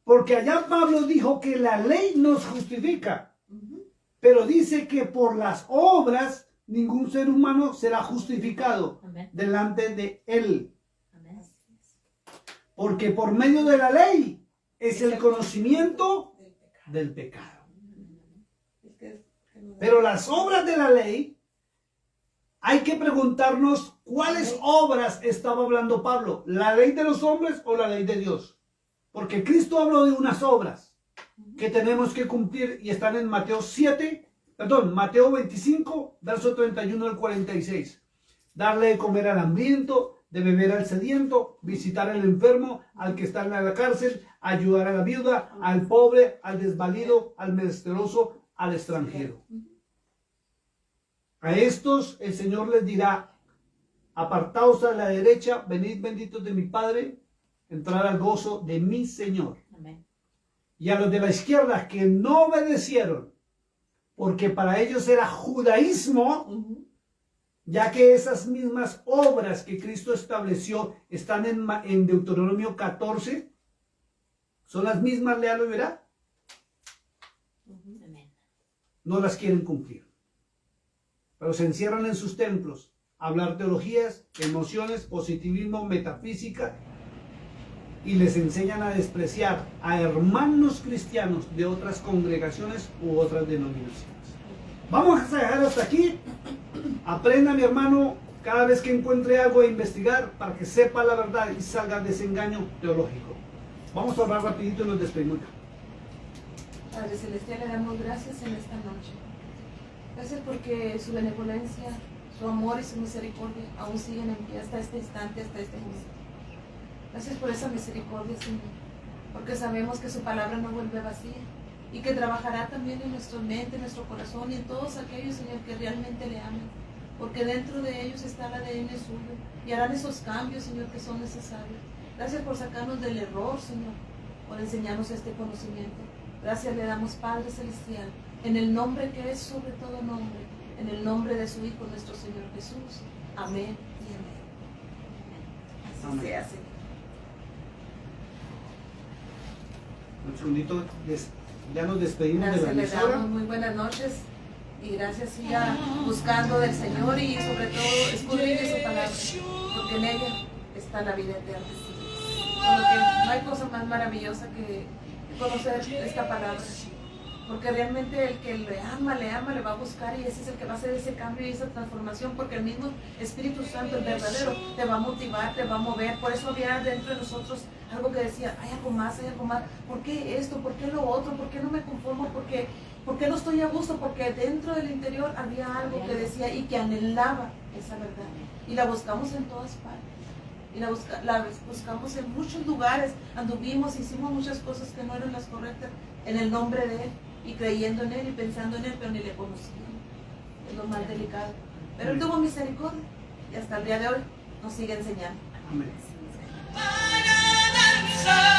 [SPEAKER 3] Porque allá Pablo dijo que la ley nos justifica,
[SPEAKER 2] Ujú.
[SPEAKER 3] pero dice que por las obras ningún ser humano será justificado
[SPEAKER 4] Amén.
[SPEAKER 3] delante de él.
[SPEAKER 4] Amén.
[SPEAKER 3] Porque por medio de la ley es el conocimiento
[SPEAKER 2] del pecado.
[SPEAKER 3] del pecado.
[SPEAKER 2] Es que nos da-
[SPEAKER 3] Pero las obras de la ley, hay que preguntarnos cuáles obras estaba hablando Pablo. ¿La ley de los hombres o la ley de Dios? Porque Cristo habló de unas obras que tenemos que cumplir y están en Mateo 25, verso 31 al 46. Darle de comer al hambriento, de beber al sediento, visitar al enfermo, al que está en la cárcel, ayudar a la viuda, al pobre, al desvalido, al menesteroso, al extranjero. A estos el Señor les dirá, apartaos a la derecha, venid benditos de mi Padre, entrar al gozo de mi Señor.
[SPEAKER 4] Amén.
[SPEAKER 3] Y a los de la izquierda que no obedecieron, porque para ellos era judaísmo,
[SPEAKER 2] Ujú.
[SPEAKER 3] ya que esas mismas obras que Cristo estableció están en Deuteronomio 14, son las mismas, léalo y verá,
[SPEAKER 4] Amén.
[SPEAKER 3] no las quieren cumplir. Pero se encierran en sus templos, a hablar teologías, emociones, positivismo, metafísica, y les enseñan a despreciar a hermanos cristianos de otras congregaciones u otras denominaciones. Vamos a dejar hasta aquí. Aprenda, mi hermano, cada vez que encuentre algo a investigar para que sepa la verdad y salga de ese engaño teológico. Vamos a hablar rapidito y nos despedimos.
[SPEAKER 2] Padre Celestial, le damos gracias en esta noche. Gracias porque su benevolencia, su amor y su misericordia aún siguen en pie hasta este instante, hasta este momento. Gracias por esa misericordia, Señor, porque sabemos que su palabra no vuelve vacía y que trabajará también en nuestra mente, en nuestro corazón y en todos aquellos, Señor, que realmente le aman, porque dentro de ellos está el ADN suyo y harán esos cambios, Señor, que son necesarios. Gracias por sacarnos del error, Señor, por enseñarnos este conocimiento. Gracias le damos, Padre Celestial, en el nombre que es sobre todo nombre, en el nombre de su Hijo, nuestro Señor Jesús. Amén y amén. Así
[SPEAKER 3] Amén.
[SPEAKER 2] sea, Señor.
[SPEAKER 3] Un segundito, ya nos despedimos de la
[SPEAKER 2] Gracias le
[SPEAKER 3] emisora.
[SPEAKER 2] damos, muy buenas noches. Y gracias, siga buscando del Señor y sobre todo escudriñe su palabra, porque en ella está la vida eterna. Por lo que no hay cosa más maravillosa que conocer esta palabra, porque realmente el que le ama, le va a buscar y ese es el que va a hacer ese cambio y esa transformación, porque el mismo Espíritu Santo, el verdadero, te va a motivar, te va a mover. Por eso había dentro de nosotros algo que decía, hay algo más, ¿por qué esto? ¿Por qué lo otro? ¿Por qué no me conformo? ¿Por qué no estoy a gusto? Porque dentro del interior había algo que decía y que anhelaba esa verdad, y la buscamos en todas partes. Y la buscamos en muchos lugares, anduvimos, hicimos muchas cosas que no eran las correctas en el nombre de Él y creyendo en Él y pensando en Él, pero ni le conocíamos. Es lo más delicado. Pero Él tuvo misericordia y hasta el día de hoy nos sigue enseñando.
[SPEAKER 3] Amén.
[SPEAKER 1] Para danzar.